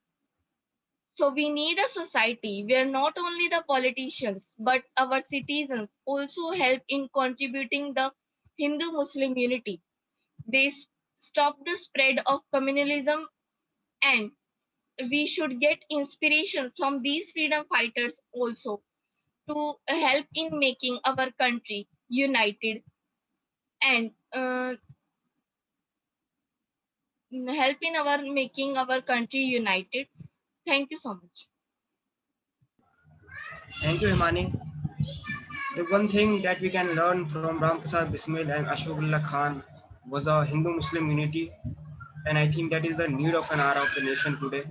So we need a society where not only the politicians, but our citizens also help in contributing the Hindu-Muslim unity. They stop the spread of communalism, and we should get inspiration from these freedom fighters also to help in making our country united and help in our making our country united. Thank you so much. Thank you, Himani. The one thing that we can learn from Ram Prasad Bismil and Ashfaqullah Khan was a Hindu-Muslim unity, and I think that is the need of an hour of the nation today.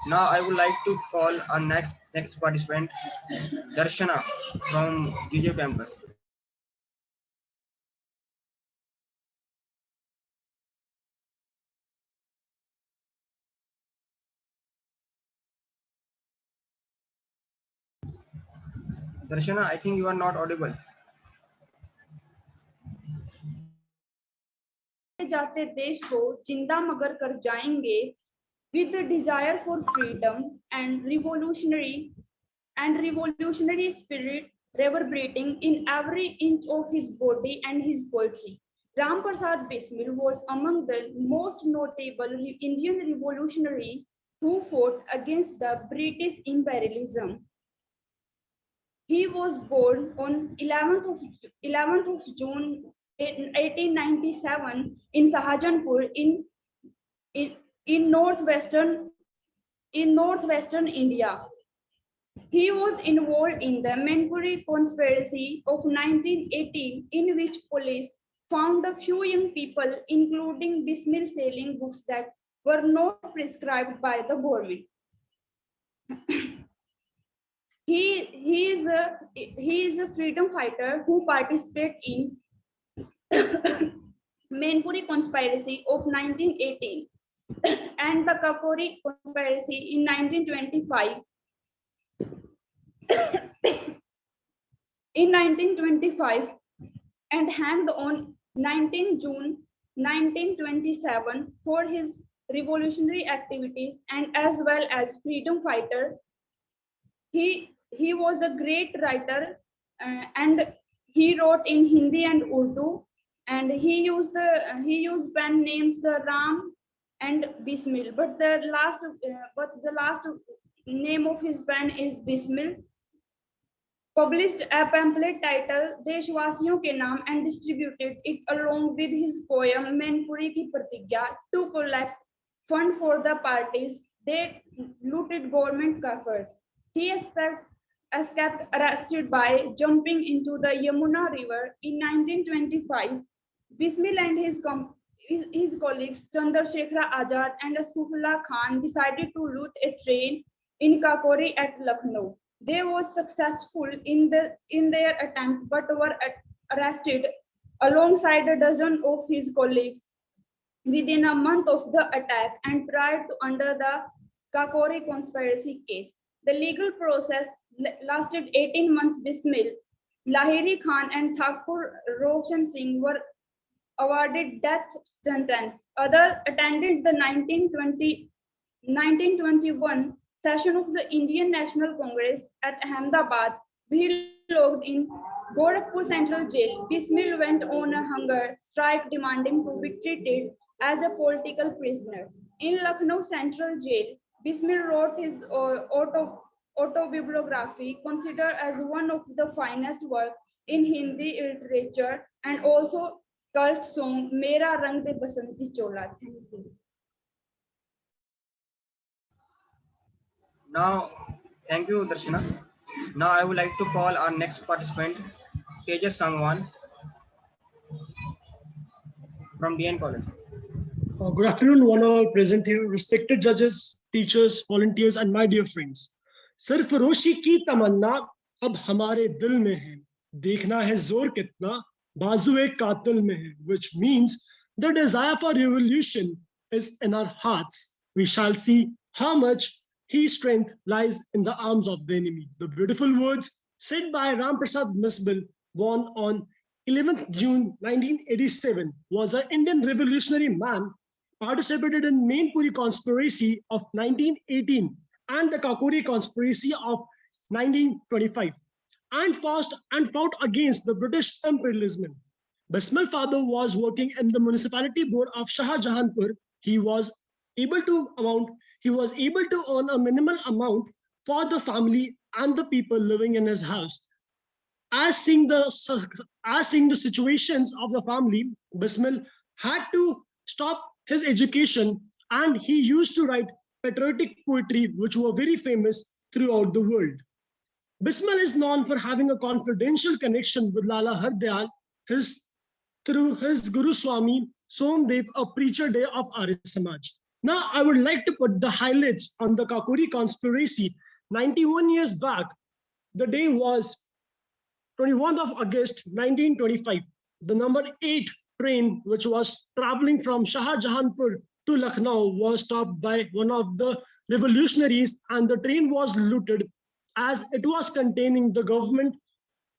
Now I would like to call our next participant, Darshana from GJ campus. Darshana, I think you are not audible. जाते देश को जिंदा मगर कर जाएंगे with the desire for freedom and revolutionary spirit reverberating in every inch of his body and his poetry. Ram Prasad Bismil was among the most notable Indian revolutionary who fought against the British imperialism. He was born on 11th of June 1897 in Sahajanpur in northwestern India. He was involved in the Manipuri conspiracy of 1918, in which police found a few young people, including Bismil, selling books that were not prescribed by the government. He is a freedom fighter who participated in Manipuri conspiracy of 1918 and the Kakori conspiracy in 1925. In 1925 and hanged on 19 June 1927 for his revolutionary activities and as well as freedom fighter. He was a great writer and he wrote in Hindi and Urdu, and he used pen names the Ram and Bismil, but the last name of his pen is Bismil. Published a pamphlet titled Deshwasiyon ke Naam and distributed it along with his poem Manipuri Ki Pratigya to collect fund for the parties they looted government coffers. He escaped arrested by jumping into the Yamuna River in 1925. Bismil and his colleagues Chandrasekhar Azad and Ashfaqullah Khan decided to loot a train in Kakori at Lucknow. They were successful in their attempt, but were arrested alongside a dozen of his colleagues within a month of the attack and tried to under the Kakori conspiracy case. The legal process lasted 18 months. Bismil, Lahiri Khan and Thakur Roshan Singh were awarded death sentence. Others attended the 1921 session of the Indian National Congress at Ahmedabad. He locked in Gorakhpur Central Jail. Bismil went on a hunger strike demanding to be treated as a political prisoner. In Lucknow Central Jail, Bismil wrote his autobiography, considered as one of the finest works in Hindi literature, and also cult song Mera Rang De Basanti Chola. Thank you. Now, thank you, Darshana. Now I would like to call our next participant, Tejas Sangwan from DN College. Good afternoon, one all present here, respected judges, teachers, volunteers, and my dear friends. सरफरोशी की तमन्ना अब हमारे दिल में है, देखना है जोर कितना बाजुए कातिल में है, which means the desire for revolution is in our hearts. We shall see how much his strength lies in the arms of the enemy. The beautiful words said by Ram Prasad Bismil, born on 11th June 1987, was an Indian revolutionary man, participated in Mainpuri conspiracy of 1918 and the Kakori conspiracy of 1925, and fought against the British imperialism. Bismil's father was working in the municipality board of Shah Jahanpur. He was able to earn a minimal amount for the family and the people living in his house. As seeing the situations of the family, Bismil had to stop his education, and he used to write patriotic poetry, which were very famous throughout the world. Bismil is known for having a confidential connection with Lala Hardyal through his Guru Swami Somdev, a preacher day of Arya Samaj. Now, I would like to put the highlights on the Kakori conspiracy. 91 years back, the day was 21st of August 1925. The number 8 train, which was traveling from Shah Jahanpur to Lucknow, was stopped by one of the revolutionaries, and the train was looted as it was containing the government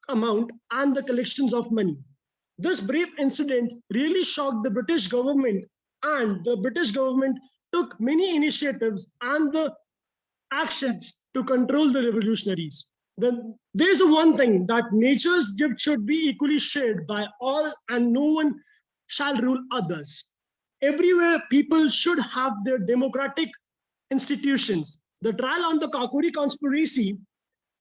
amount and the collections of money. This brave incident really shocked the British government, and the British government took many initiatives and the actions to control the revolutionaries. Then there's the one thing, that nature's gift should be equally shared by all, and no one shall rule others. Everywhere, people should have their democratic institutions. The trial on the Kakori conspiracy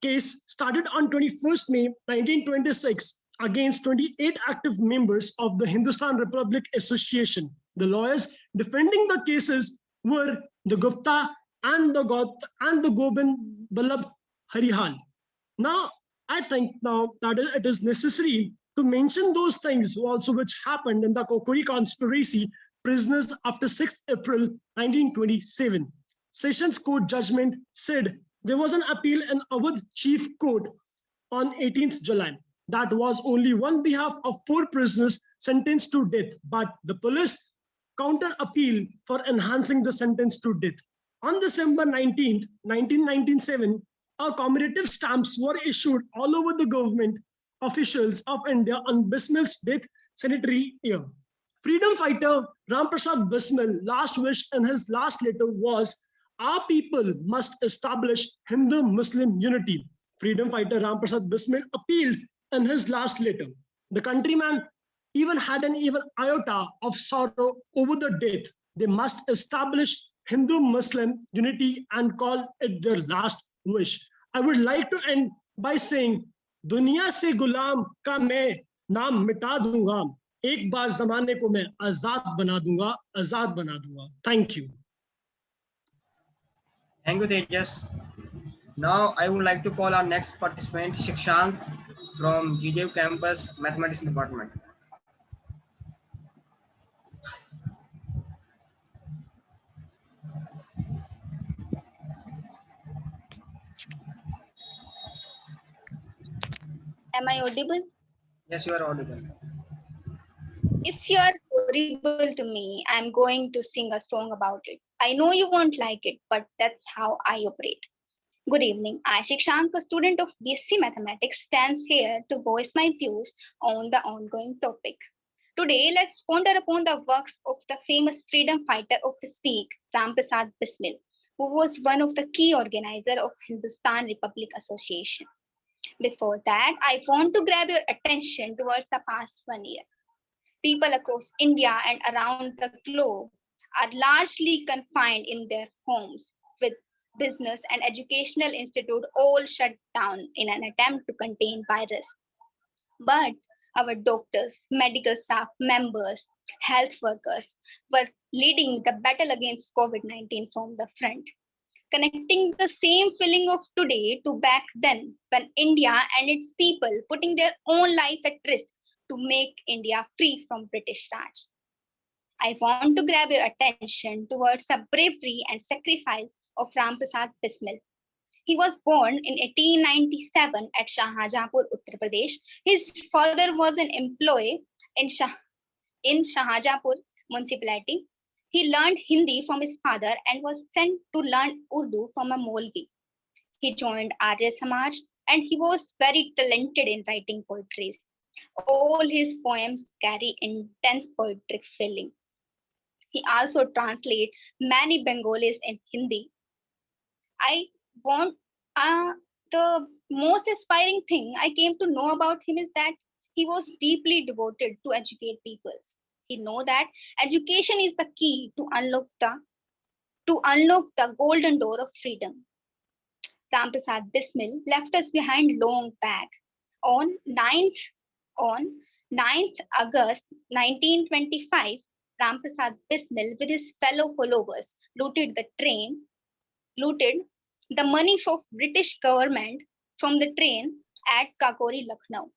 case started on 21st May 1926 against 28 active members of the Hindustan Republic Association. The lawyers defending the cases were the Gupta and the Gobind Ballabh Harihal. Now, I think now that it is necessary to mention those things also which happened in the Kakori conspiracy prisoners after 6th April 1927. Sessions Court judgment said there was an appeal in Awadh Chief Court on 18th July. That was only on behalf of 4 prisoners sentenced to death, but the police counter appeal for enhancing the sentence to death. On December 19th, 1997, commemorative stamps were issued all over the government officials of India on Bismil's death centenary year. Freedom fighter Ram Prasad Bismil last wish in his last letter was, our people must establish Hindu-Muslim unity. Freedom fighter Ram Prasad Bismil appealed in his last letter. The countryman even had an even iota of sorrow over the death. They must establish Hindu-Muslim unity and call it their last wish. I would like to end by saying, दुनिया से गुलाम का मैं नाम मिटा दूंगा, एक बार जमाने को मैं आजाद बना दूंगा, आजाद बना दूंगा. Thank you. Thank you, Tejas. Now I would like to call our next participant, Shikshank from GJU campus mathematics department. Am I audible? Yes, you are audible. If you are horrible to me, I'm going to sing a song about it. I know you won't like it, but that's how I operate. Good evening. I, Shikshank, a student of BSc Mathematics, stands here to voice my views on the ongoing topic. Today, let's ponder upon the works of the famous freedom fighter of the Sikh, Ram Prasad Bismil, who was one of the key organizers of Hindustan Republic Association. Before that, I want to grab your attention towards the past 1 year. People across India and around the globe are largely confined in their homes with business, and educational institute all shut down in an attempt to contain virus. But our doctors, medical staff members, health workers were leading the battle against COVID-19 from the front, connecting the same feeling of today to back then when India and its people putting their own life at risk to make India free from British Raj. I want to grab your attention towards the bravery and sacrifice of Ram Prasad Bismil. He was born in 1897 at Shahjahanpur, Uttar Pradesh. His father was an employee in Shahjahanpur municipality. He learned Hindi from his father and was sent to learn Urdu from a Maulvi. He joined Arya Samaj and he was very talented in writing poetry. All his poems carry intense poetic feeling. He also translates many Bengalis in Hindi. I want the most inspiring thing I came to know about him is that he was deeply devoted to educate people. He know that education is the key to unlock the golden door of freedom. Ram Prasad Bismil left us behind long back. On 9th August 1925, Ram Prasad Bismil with his fellow followers looted the money from British government from the train at Kakori, Lucknow.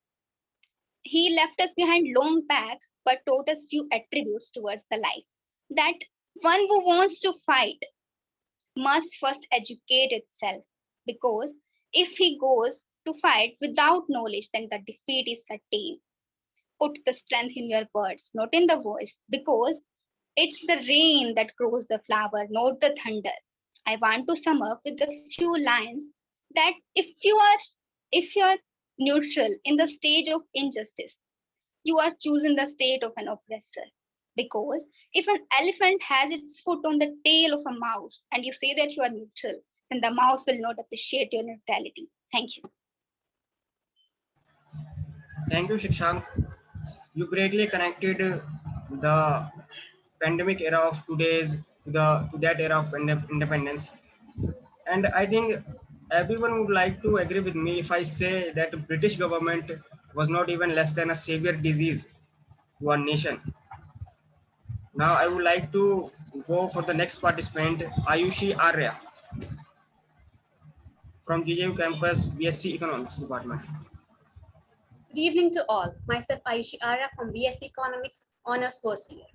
He left us behind long back, but taught us few attributes towards the life. That one who wants to fight must first educate itself, because if he goes to fight without knowledge, then the defeat is certain. Put the strength in your words, not in the voice, because it's the rain that grows the flower, not the thunder. I want to sum up with a few lines that if you are neutral in the stage of injustice, you are choosing the state of an oppressor. Because if an elephant has its foot on the tail of a mouse and you say that you are neutral, then the mouse will not appreciate your neutrality. Thank you. Thank you, Shikshank. You greatly connected the pandemic era of today's to that era of independence. And I think everyone would like to agree with me if I say that British government was not even less than a savior disease to our nation. Now I would like to go for the next participant, Ayushi Arya from JJU campus, BSc Economics department. Good evening to all. Myself Ayushi Arya from BSc Economics, honors first year.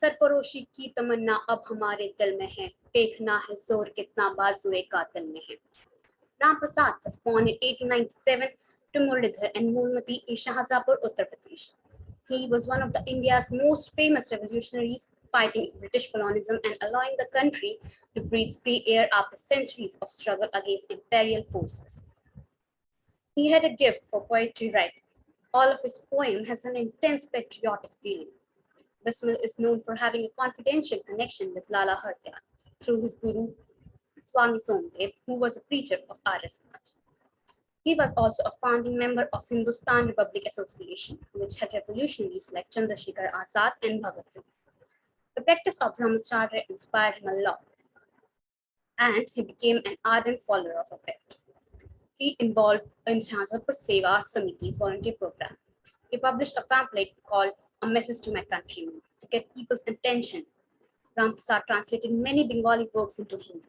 सरफरोशी की तमन्ना अब हमारे दिल में है, देखना है जोर कितना बाजुए कातिल में है. Ram Prasad was born in 1897 to Muralidhar and Moolmati in Shahjahanpur, Uttar Pradesh. He was one of the India's most famous revolutionaries, fighting British colonialism and allowing the country to breathe free air after centuries of struggle against imperial forces. He had a gift for poetry writing. All of his poems has an intense patriotic feeling. Bismil is known for having a confidential connection with Lala Hartiyar through his guru Swami Somdev, who was a preacher of Arya Samaj. He was also a founding member of Hindustan Republic Association, which had revolutionaries like Chandrasekhar Azad and Bhagat Singh. The practice of Brahmacharya inspired him a lot, and he became an ardent follower of it. He involved in Shahjahanpur Seva Samiti's volunteer program. He published a pamphlet called A Message to My Countrymen to get people's attention. Ram Prasad translated many Bengali works into Hindi.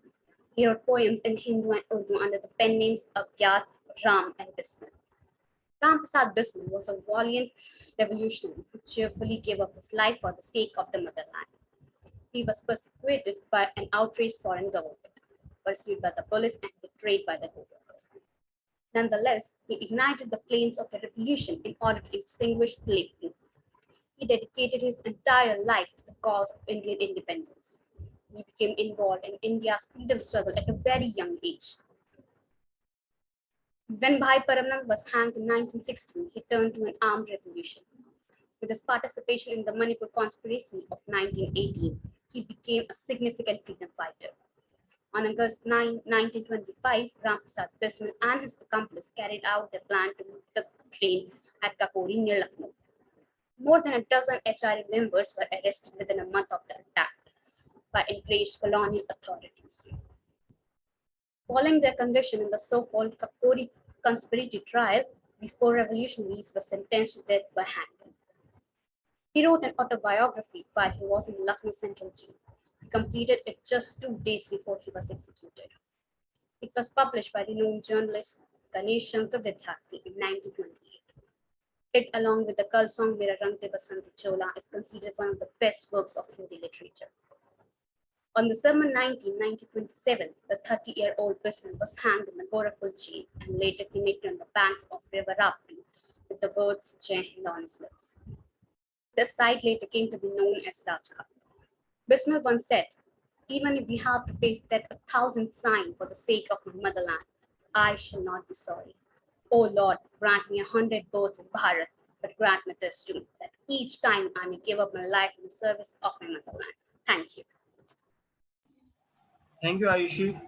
He wrote poems in Hindu and Urdu under the pen names Abhyat, Ram, and Bismil. Ram Prasad Bismil was a valiant revolutionary who cheerfully gave up his life for the sake of the motherland. He was persecuted by an outraged foreign government, pursued by the police, and betrayed by the co-workers. Nonetheless, he ignited the flames of the revolution in order to extinguish slavery. He dedicated his entire life to the cause of Indian independence. He became involved in India's freedom struggle at a very young age. When Bhai Paramnam was hanged in 1916, he turned to an armed revolution. With his participation in the Manipur conspiracy of 1918, he became a significant freedom fighter. On August 9, 1925, Ram Prasad Bismil and his accomplice carried out their plan to loot the train at Kakori near Lucknow. More than a dozen HRA members were arrested within a month of the attack by enraged colonial authorities. Following their conviction in the so-called Kakori conspiracy trial, these 4 revolutionaries were sentenced to death by hanging. He wrote an autobiography while he was in Lucknow Central Jail. He completed it just 2 days before he was executed. It was published by renowned journalist Ganesh Shankar Vidyarthi in 1928. It, along with the cult song Mera Rang De Basanti Chola, is considered one of the best works of Hindi literature. On December 19, 1927, the 30-year-old Bismil was hanged in the Gorakhpur jail and later cremated on the banks of River Rapti with the words Jai Hind on his lips. This site later came to be known as Rajghat. Bismil once said, "Even if we have to face death 1,000 times for the sake of my motherland, I shall not be sorry. Oh Lord, grant me 100 births in Bharat, but grant me this too, that each time I may give up my life in the service of my motherland." Thank you. Thank you, Ayushi.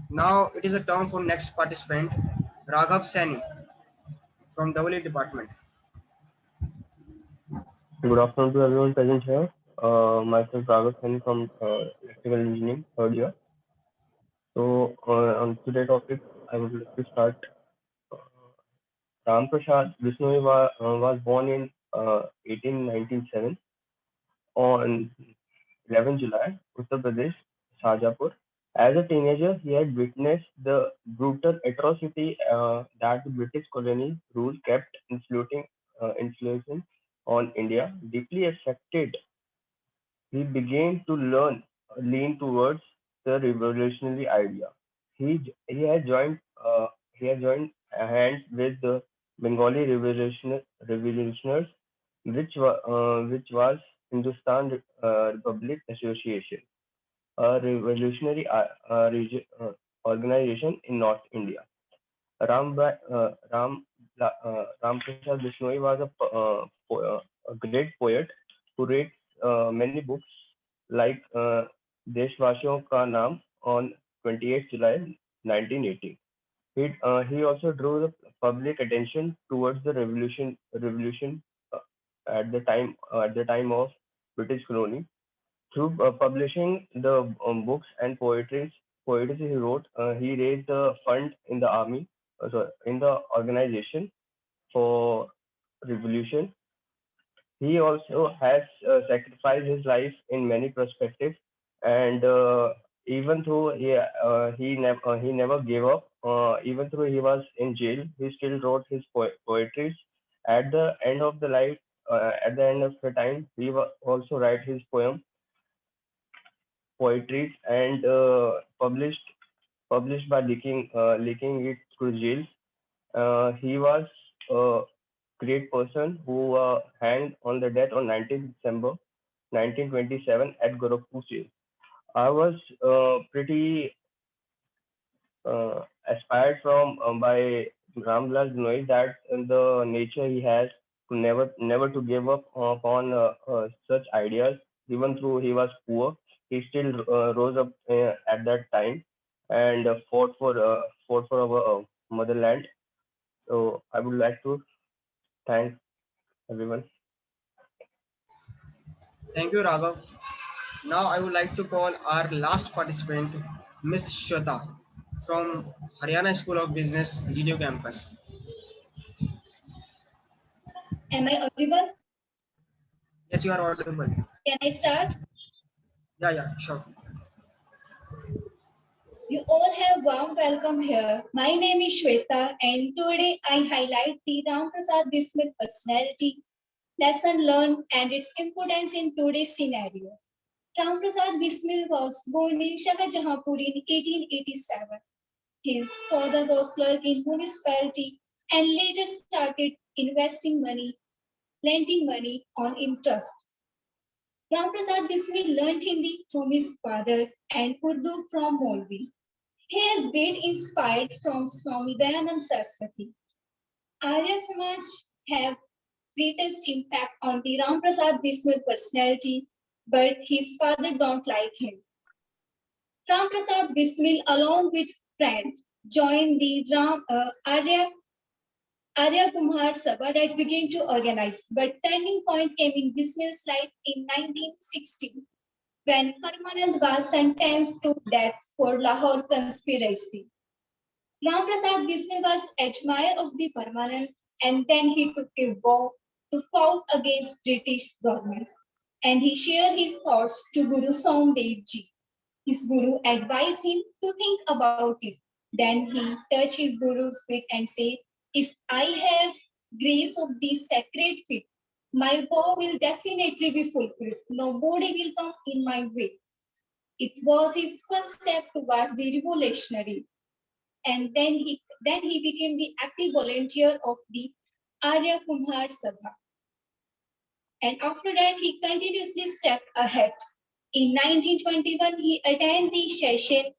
Now it is a turn for next participant, Raghav Saini from AA department. Good afternoon to everyone present here. Myself Raghav Saini from Electrical Engineering, third year. So on today's topic, I would like to start. Ram Prasad Bisnoy was born in 1897 on 11 July, Uttar Pradesh, Shahjahanpur. As a teenager, he had witnessed the brutal atrocity that the British colony rule kept influencing on India. Deeply affected, he began to lean towards the revolutionary idea. He had joined hands with the Bengali revolutionaries, which was Hindustan Republic Association, a revolutionary organization in North India. Ram Prasad Bisnoy was a great poet who wrote many books like Deshvasiyon Ka Naam on 28 July 1980. He also drew the public attention towards the revolution at the time of British colony. Through publishing the books and poetry he wrote, he raised the fund in the army, in the organization for revolution. He also has sacrificed his life in many perspectives, and even though he never gave up, even though he was in jail, he still wrote his poetry. At the end of the life, at the end of the time, he also write his poetry and published by leaking it through jail. He was a great person who hanged on the death on 19 December 1927 at Gorakhpur jail. I was pretty aspired from by Ramlal Bisnoy that the nature he has to never to give up upon such ideas. Even though he was poor, he still rose up at that time and fought for our motherland. So I would like to thank everyone. Thank you, Raghav. Now I would like to call our last participant, Miss Shweta from Haryana School of Business, Video Campus. Am I audible? Yes, you are audible. Can I start? Yeah, sure. You all have warm welcome here. My name is Shweta and today I highlight the Ram Prasad Bismil personality, lesson learned and its importance in today's scenario. Ram Prasad Bismil was born in Shahjahanpur in 1887. His father was clerk in municipality and later started lending money on interest. Ram Prasad Bismil learned Hindi from his father and Urdu from Molvi. He has been inspired from Swami Dayanand Saraswati. Arya Samaj have greatest impact on the Ram Prasad Bismil personality, but his father don't like him. Ram Prasad Bismil, along with friend, joined the Arya Kumar Sabha that began to organize, but turning point came in Bismil's life in 1960. when Paramanand was sentenced to death for Lahore conspiracy. Ram Prasad Bismil was admirer of the Paramanand, and then he took a vow to fight against British government, and he shared his thoughts to Guru Somdev Ji. His Guru advised him to think about it. Then he touched his Guru's feet and said, "If I have grace of these sacred feet, my vow will definitely be fulfilled. Nobody will come in my way." It was his first step towards the revolutionary. And then he became the active volunteer of the Arya Kumar Sabha. And after that, he continuously stepped ahead. In 1921, he attended the session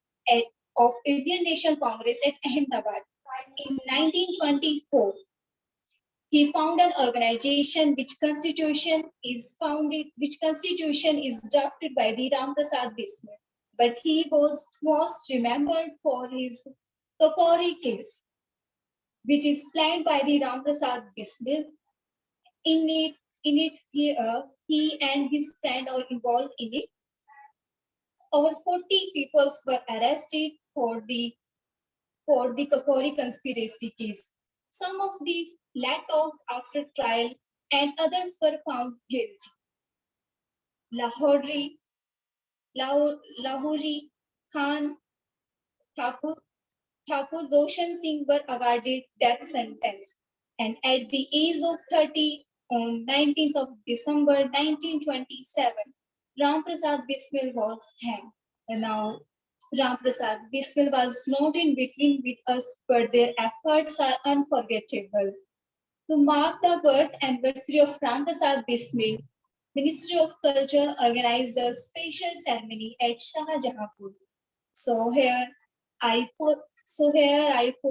of Indian National Congress at Ahmedabad. In 1924, he founded an organization which constitution is drafted by the Ram Prasad Bismil. But he was most remembered for his Kakori case, which is planned by the Ram Prasad Bismil. In it, he and his friend are involved in it. Over 40 people were arrested for the Kakori conspiracy case. Some of the let off after trial, and others were found guilty. Lahori Khan, Thakur Roshan Singh were awarded death sentence, and at the age of 30, on 19th of December 1927, Ram Prasad Bismil was hanged. And now Ram Prasad Bismil was not in between with us, but their efforts are unforgettable. To mark the birth anniversary of Ram Prasad Bismil, Ministry of Culture organized a special ceremony at Shahjahanpur. So here I full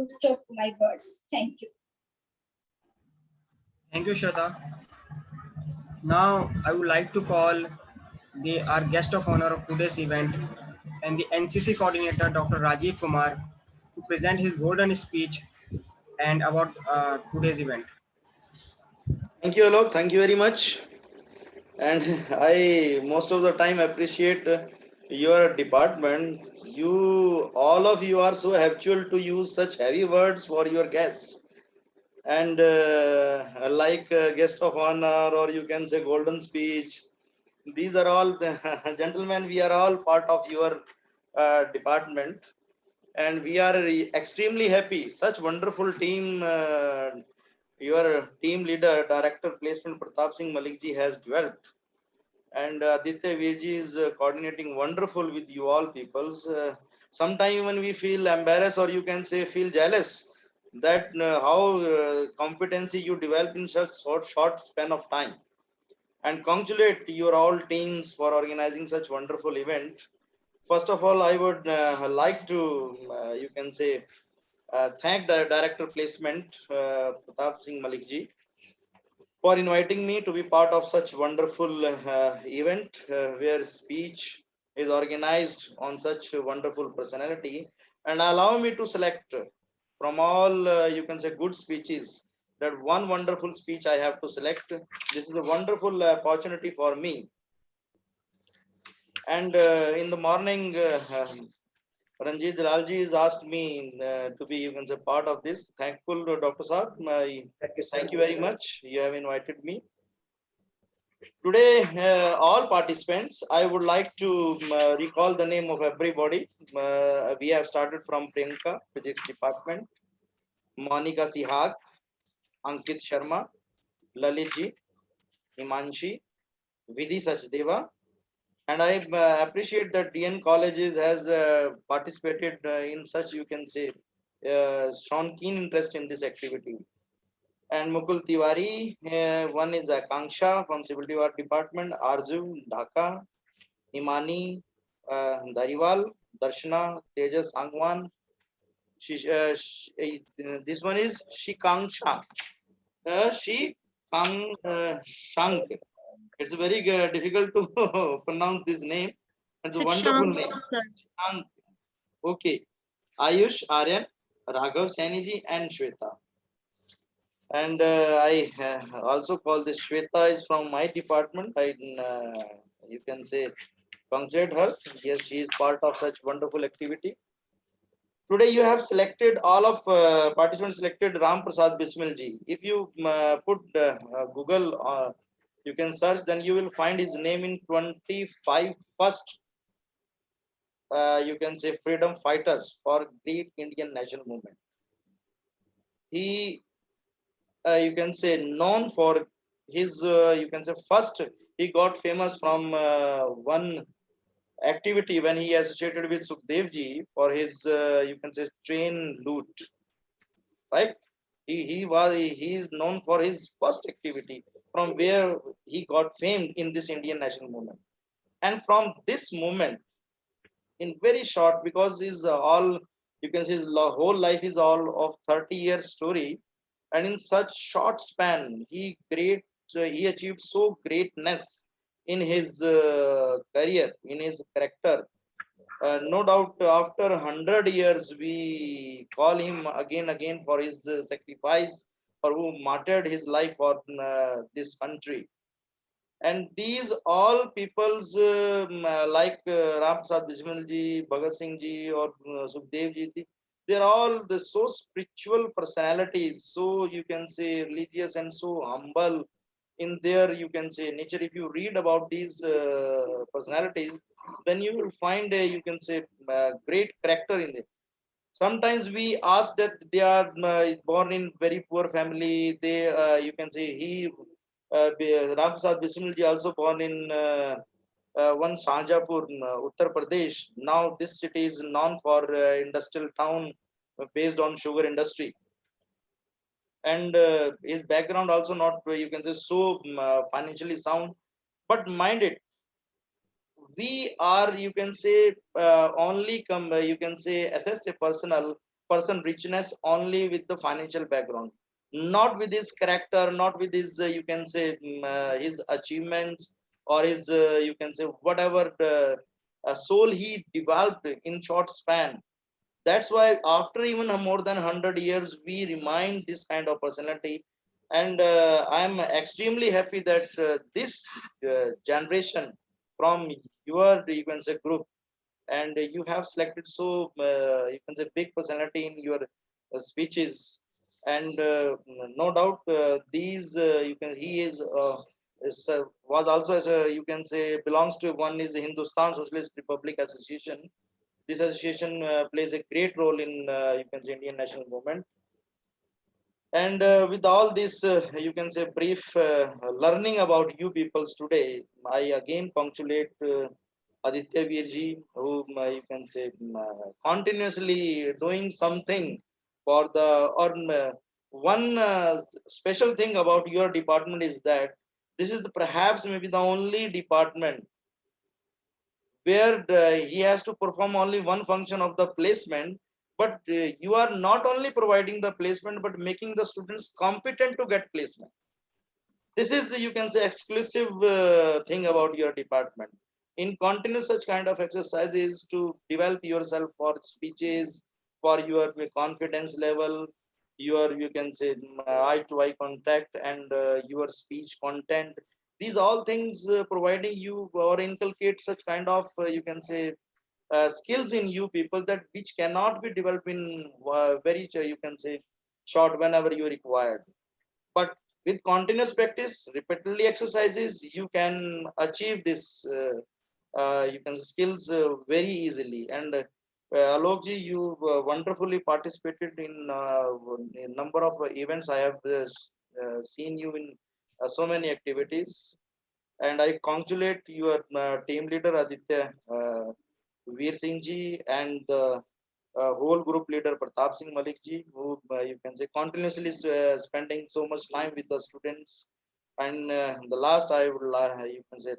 stop my words. Thank you. Thank you, Shraddha. Now I would like to call our guest of honor of today's event and the NCC coordinator, Dr. Rajiv Kumar, to present his golden speech and about today's event. Thank you, Alok. Thank you very much. And I most of the time appreciate your department. All of you are so habitual to use such heavy words for your guests. And like guest of honor, or you can say golden speech. These are all, gentlemen, we are all part of your department. And we are extremely happy. Such wonderful team. Your team leader, Director Placement Pratap Singh Malik ji has developed, and Aditya Veji is coordinating wonderful with you all peoples. Sometimes when we feel embarrassed, or you can say feel jealous, that how competency you develop in such short span of time, and congratulate your all teams for organizing such wonderful event. First of all, I would like to, you can say, thank the Director Placement, Pratap Singh Malik ji, for inviting me to be part of such wonderful event where speech is organized on such a wonderful personality, and allow me to select from all, you can say, good speeches, that one wonderful speech I have to select. This is a wonderful opportunity for me. And in the morning, Ranjit Lalji has asked me to be, you can say, part of this. Thankful, Dr. Saab. Thank you very much. You have invited me. Today, all participants, I would like to recall the name of everybody. We have started from Priyanka, Physics Department, Monica Sihag, Ankit Sharma, Lalitji, Himanshi, Vidhi Sachdeva. And I appreciate that DN Colleges has participated in such, you can say, shown keen interest in this activity. And Mukul Tiwari, one is Akanksha from Civil Department, Arzu, Dhaka, Imani, Dariwal, Darshana, Tejas Angwan. This one is Shikangsha. Shikangshank. It's very difficult to pronounce this name. It's a wonderful name. Okay. Ayush, Aryan, Raghav Sainiji, and Shweta. And I also call this Shweta is from my department. You can say congratulate her. Yes, she is part of such wonderful activity. Today you have selected, all of participants selected Ram Prasad Bismil ji. If you put Google, you can search, then you will find his name in 25 first, you can say, freedom fighters for great Indian national movement. He, you can say, known for his, you can say, first he got famous from one activity when he associated with Sukhdev ji for his, you can say, train loot, right? He is known for his first activity from where he got famed in this Indian national movement. And from this movement, in very short, because his all, you can see, his whole life is all of 30 years story, and in such short span he achieved so greatness in his career, in his character. No doubt after 100 years we call him again for his sacrifice, for who martyred his life for this country. And these all peoples like Ram Prasad Bismil ji, Bhagat Singh ji, or Sukhdev ji, they're all the so spiritual personalities, so you can say religious and so humble in their, you can say, nature. If you read about these personalities, then you will find a, you can say, great character in it. Sometimes we ask that they are born in very poor family. They, you can say, Ram Prasad Bismil ji also born in one Shahjahanpur, Uttar Pradesh. Now this city is known for industrial town based on sugar industry. And his background also not, you can say, so financially sound. But mind it, we are, you can say, only come, you can say, assess a person richness only with the financial background, not with his character, not with his, you can say, his achievements, or his, you can say, whatever soul he developed in short span. That's why after even more than 100 years we remind this kind of personality. And I'm extremely happy that this generation from your, you can say, group, and you have selected so you can say big personality in your speeches. And no doubt these you can, he is was also, as a, you can say, belongs to one is the Hindustan Socialist Republic Association. This association plays a great role in, you can say, Indian national movement. And with all this, you can say, brief learning about you peoples today, I again congratulate Aditya Virji, who you can say continuously doing something for the, or one special thing about your department is that this is perhaps maybe the only department where he has to perform only one function of the placement, but you are not only providing the placement but making the students competent to get placement. This is, you can say, exclusive thing about your department. In continuous such kind of exercises to develop yourself for speeches, for your confidence level, your, you can say, eye to eye contact, and your speech content. These all things providing you or inculcate such kind of, you can say, skills in you people, that which cannot be developed in very, you can say, short, whenever you required. But with continuous practice, repeatedly exercises, you can achieve this, you can skills very easily. And Alok ji, you wonderfully participated in a number of events. I have seen you in so many activities, and I congratulate your team leader Aditya Veer Singh ji, and the whole group leader Pratap Singh Malik ji, who you can say continuously spending so much time with the students. And the last, I would you can say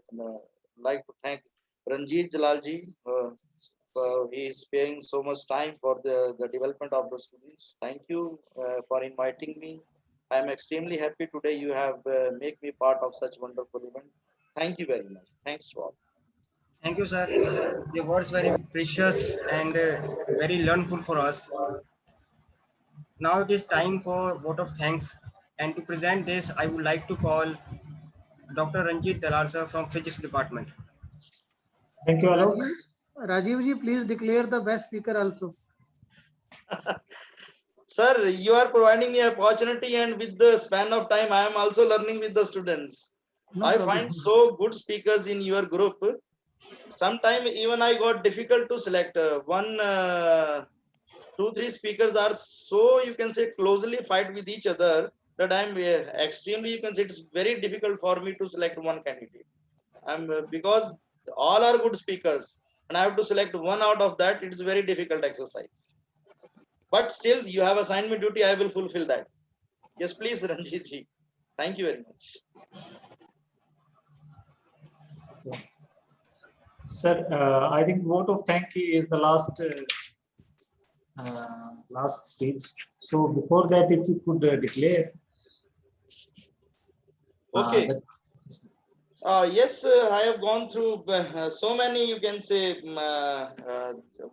like to thank Ranjit Jalal ji. He is sparing so much time for the development of the students. Thank you for inviting me. I am extremely happy today you have made me part of such wonderful event. Thank you very much. Thanks to all. Thank you, sir. Your words very precious and very learnful for us. Now it is time for vote of thanks. And to present this, I would like to call Dr. Ranjit Dalal sir from Physics Department. Thank you, Alok. Rajiv ji, please declare the best speaker also. Sir, you are providing me opportunity, and with the span of time, I am also learning with the students. No I problem. find so good speakers in your group. Sometimes even I got difficult to select. 2, 3 speakers are so, you can say, closely fight with each other that I'm extremely, you can say, it's very difficult for me to select one candidate. Because all are good speakers, and I have to select one out of that. It's a very difficult exercise. But still, you have assigned me duty. I will fulfill that. Yes, please, Ranjit ji. Thank you very much. Sir, I think vote of thank you is the last speech. So before that, if you could declare. Okay. Yes, I have gone through so many, you can say,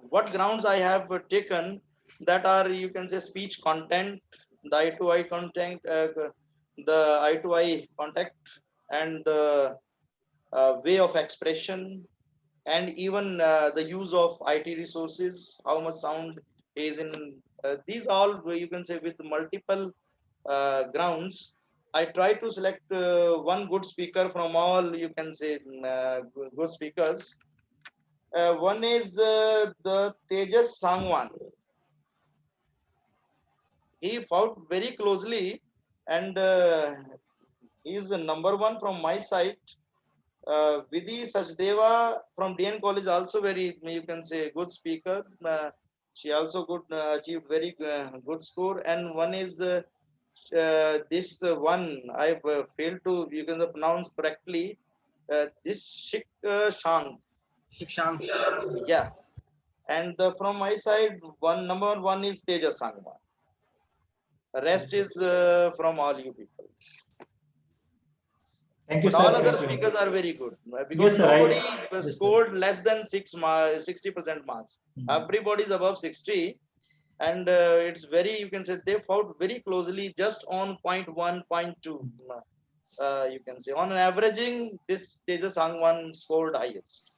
what grounds I have taken that are, you can say, speech content, the eye-to-eye content, the eye-to-eye contact, and the way of expression, and even the use of IT resources, how much sound is in these all, you can say, with multiple grounds. I try to select one good speaker from all, you can say, good speakers. One is the Tejas Sangwan. He fought very closely, and he is the number one from my side. Vidhi Sachdeva from DN College, also very, you can say, good speaker. She also achieved very good score. And one is this one I failed to, you can pronounce correctly. This Shik Shang. Yeah. And from my side, number one is Tejas Sangwan. The rest is from all you people. Thank you, but sir. all other speakers are very good, because Yes, sir, nobody scored less than 60% marks. Everybody is above 60, and it's very, you can say, they fought very closely, just on 0.1, 0.2. You can say on an averaging, this Tejas Sangwan scored highest.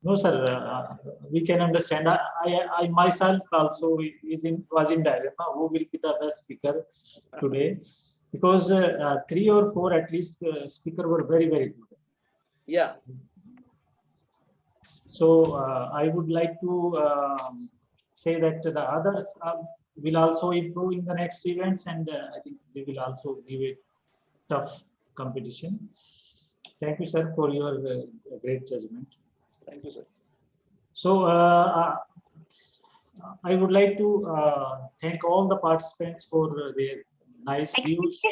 No, sir, we can understand. I myself also was in dilemma who will be the best speaker today, because 3 or 4 at least speaker were very, very good. Yeah. So I would like to say that the others will also improve in the next events, and I think they will also give a tough competition. Thank you, sir, for your great judgment. Thank you, sir. So I would like to thank all the participants for their nice views.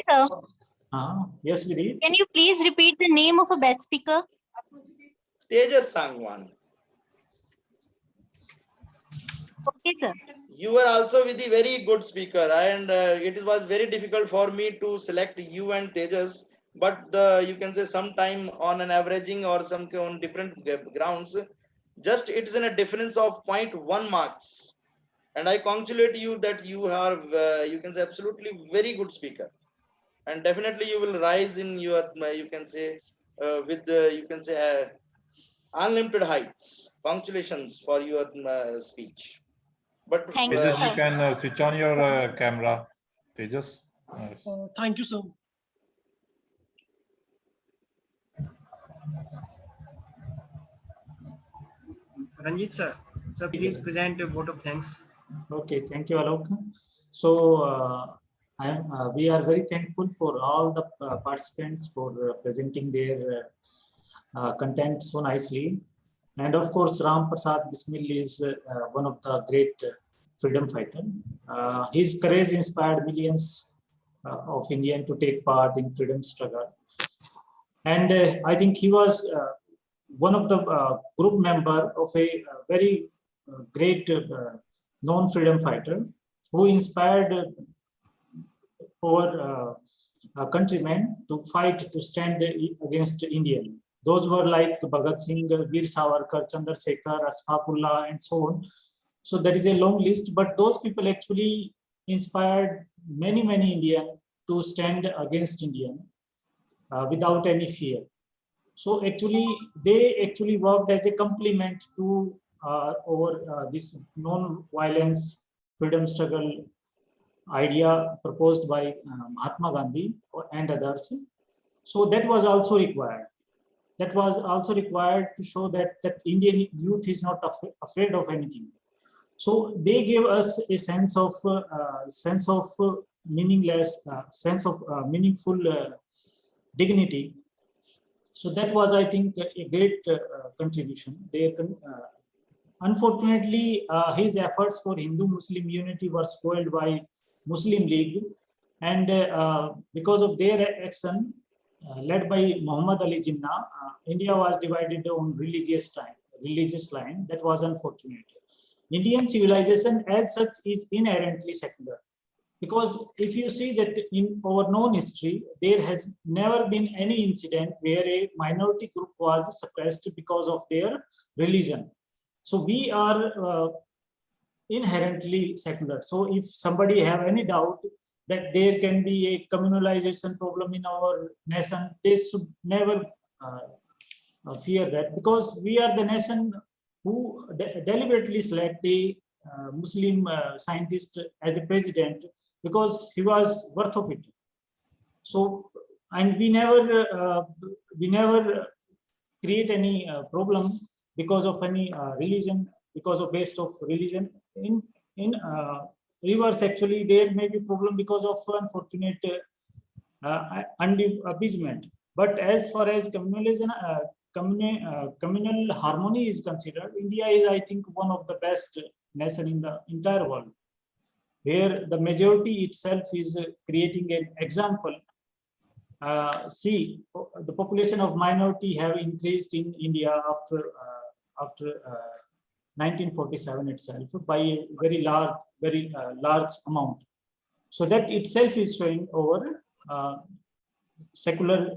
Yes, Vidhi. Can you please repeat the name of a best speaker? Tejas Sangwan. Okay, sir. You were also with the very good speaker, and it was very difficult for me to select you and Tejas. But you can say sometime on an averaging or some on different grounds, just it is in a difference of 0.1 marks, and I congratulate you that you are you can say absolutely very good speaker, and definitely you will rise in your you can say with you can say unlimited heights. Congratulations for your speech. But Tejas, you can switch on your camera. Tejas. Nice. Thank you, sir. Ranjit sir, please present a vote of thanks. Okay, thank you, Alok. So we are very thankful for all the participants for presenting their content so nicely. And of course, Ram Prasad Bismil is one of the great freedom fighters. His courage inspired millions of Indians to take part in freedom struggle. And I think he was one of the group member of a very great known freedom fighter who inspired our countrymen to fight, to stand against India. Those were like Bhagat Singh, Veer Savarkar, Chandrasekhar, Asfaqullah, and so on. So that is a long list, but those people actually inspired many, many Indians to stand against India without any fear. So actually, they actually worked as a complement to this non-violence freedom struggle idea proposed by Mahatma Gandhi and others. So that was also required. That was also required to show that Indian youth is not afraid of anything. So they gave us a sense of meaningful dignity. So that was, I think, a great contribution. Unfortunately, his efforts for Hindu-Muslim unity were spoiled by Muslim League, and because of their action, led by Muhammad Ali Jinnah, India was divided on religious line. That was unfortunate. Indian civilization as such is inherently secular, because if you see that in our known history, there has never been any incident where a minority group was suppressed because of their religion. So we are inherently secular. So if somebody have any doubt that there can be a communalization problem in our nation, they should never fear that, because we are the nation who deliberately select a Muslim scientist as a president because he was worth of it. So, and we never create any problem because of any religion, because of based of religion. In reverse, actually, there may be problem because of unfortunate undue abasement. But as far as communalism, communal harmony is considered, India is, I think, one of the best nation in the entire world, where the majority itself is creating an example. See, the population of minority have increased in India after 1947 itself by a very large amount. So that itself is showing our secular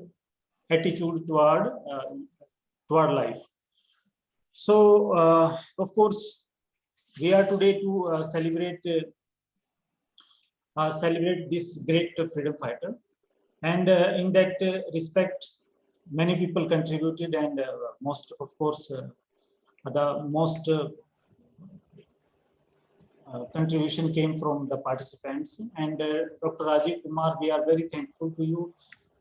attitude toward life. So of course, we are today to celebrate this great freedom fighter, and in that respect, many people contributed, and most, of course, the most contribution came from the participants. And Dr. Rajiv Kumar, we are very thankful to you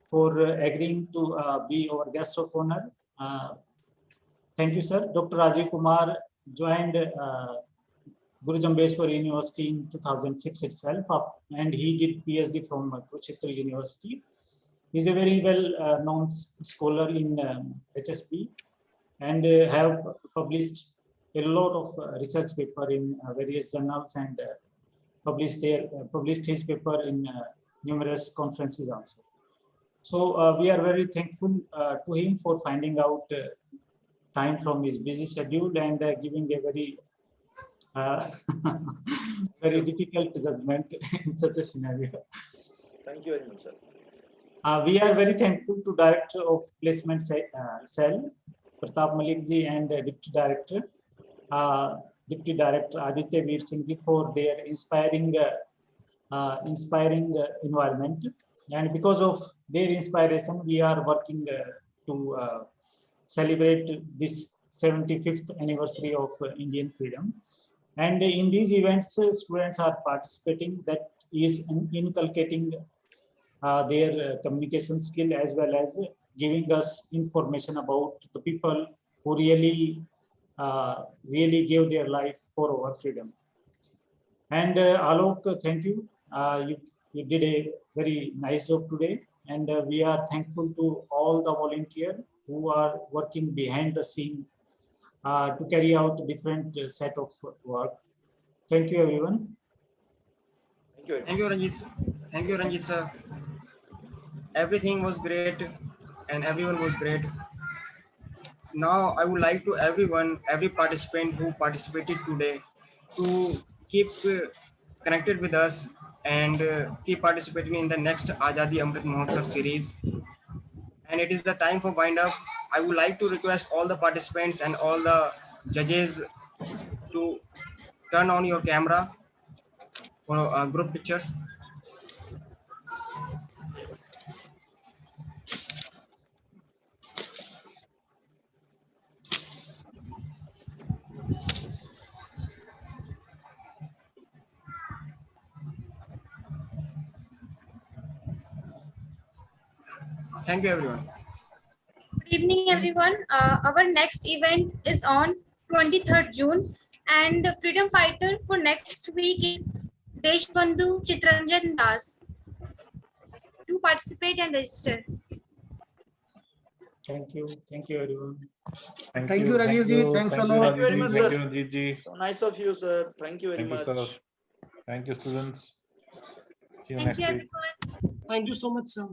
for agreeing to be our guest of honor. Thank you, sir. Dr. Rajiv Kumar joined Guru Jambheshwar University in 2006 itself, and he did PhD from Kurukshetra University. He is a very well known scholar in HSP, and have published a lot of research paper in various journals, and published his paper in numerous conferences also. So we are very thankful to him for finding out time from his busy schedule and giving a very very difficult judgment in such a scenario. Thank you very much, sir. We are very thankful to Director of Placement Cell, Pratap Malik ji, and Deputy Director Aditya Veer Singh ji for their inspiring environment. And because of their inspiration, we are working to celebrate this 75th anniversary of Indian freedom. And in these events, students are participating, that is inculcating their communication skill, as well as giving us information about the people who really gave their life for our freedom. And Alok, thank you. You did a very nice job today, and we are thankful to all the volunteers who are working behind the scene to carry out a different set of work. Thank you, everyone. Thank you, Ranjit. Thank you, Ranjit sir. Everything was great, and everyone was great. Now, I would like to every participant who participated today, to keep connected with us and keep participating in the next Azadi Amrit Mahotsav series. And it is the time for wind up. I would like to request all the participants and all the judges to turn on your camera for group pictures. Thank you, everyone. Good evening, everyone. Our next event is on 23rd June, and the freedom fighter for next week is Deshbandhu Chitranjan Das. To participate and register. Thank you everyone. Thank you, Rajiv ji. Thanks a lot. Thank you very much, Thank you, sir. Ranjit ji. So nice of you, sir. Thank you very Thank you, much. sir. Thank you, students. See you Thank next you, week. everyone. Thank you so much, sir.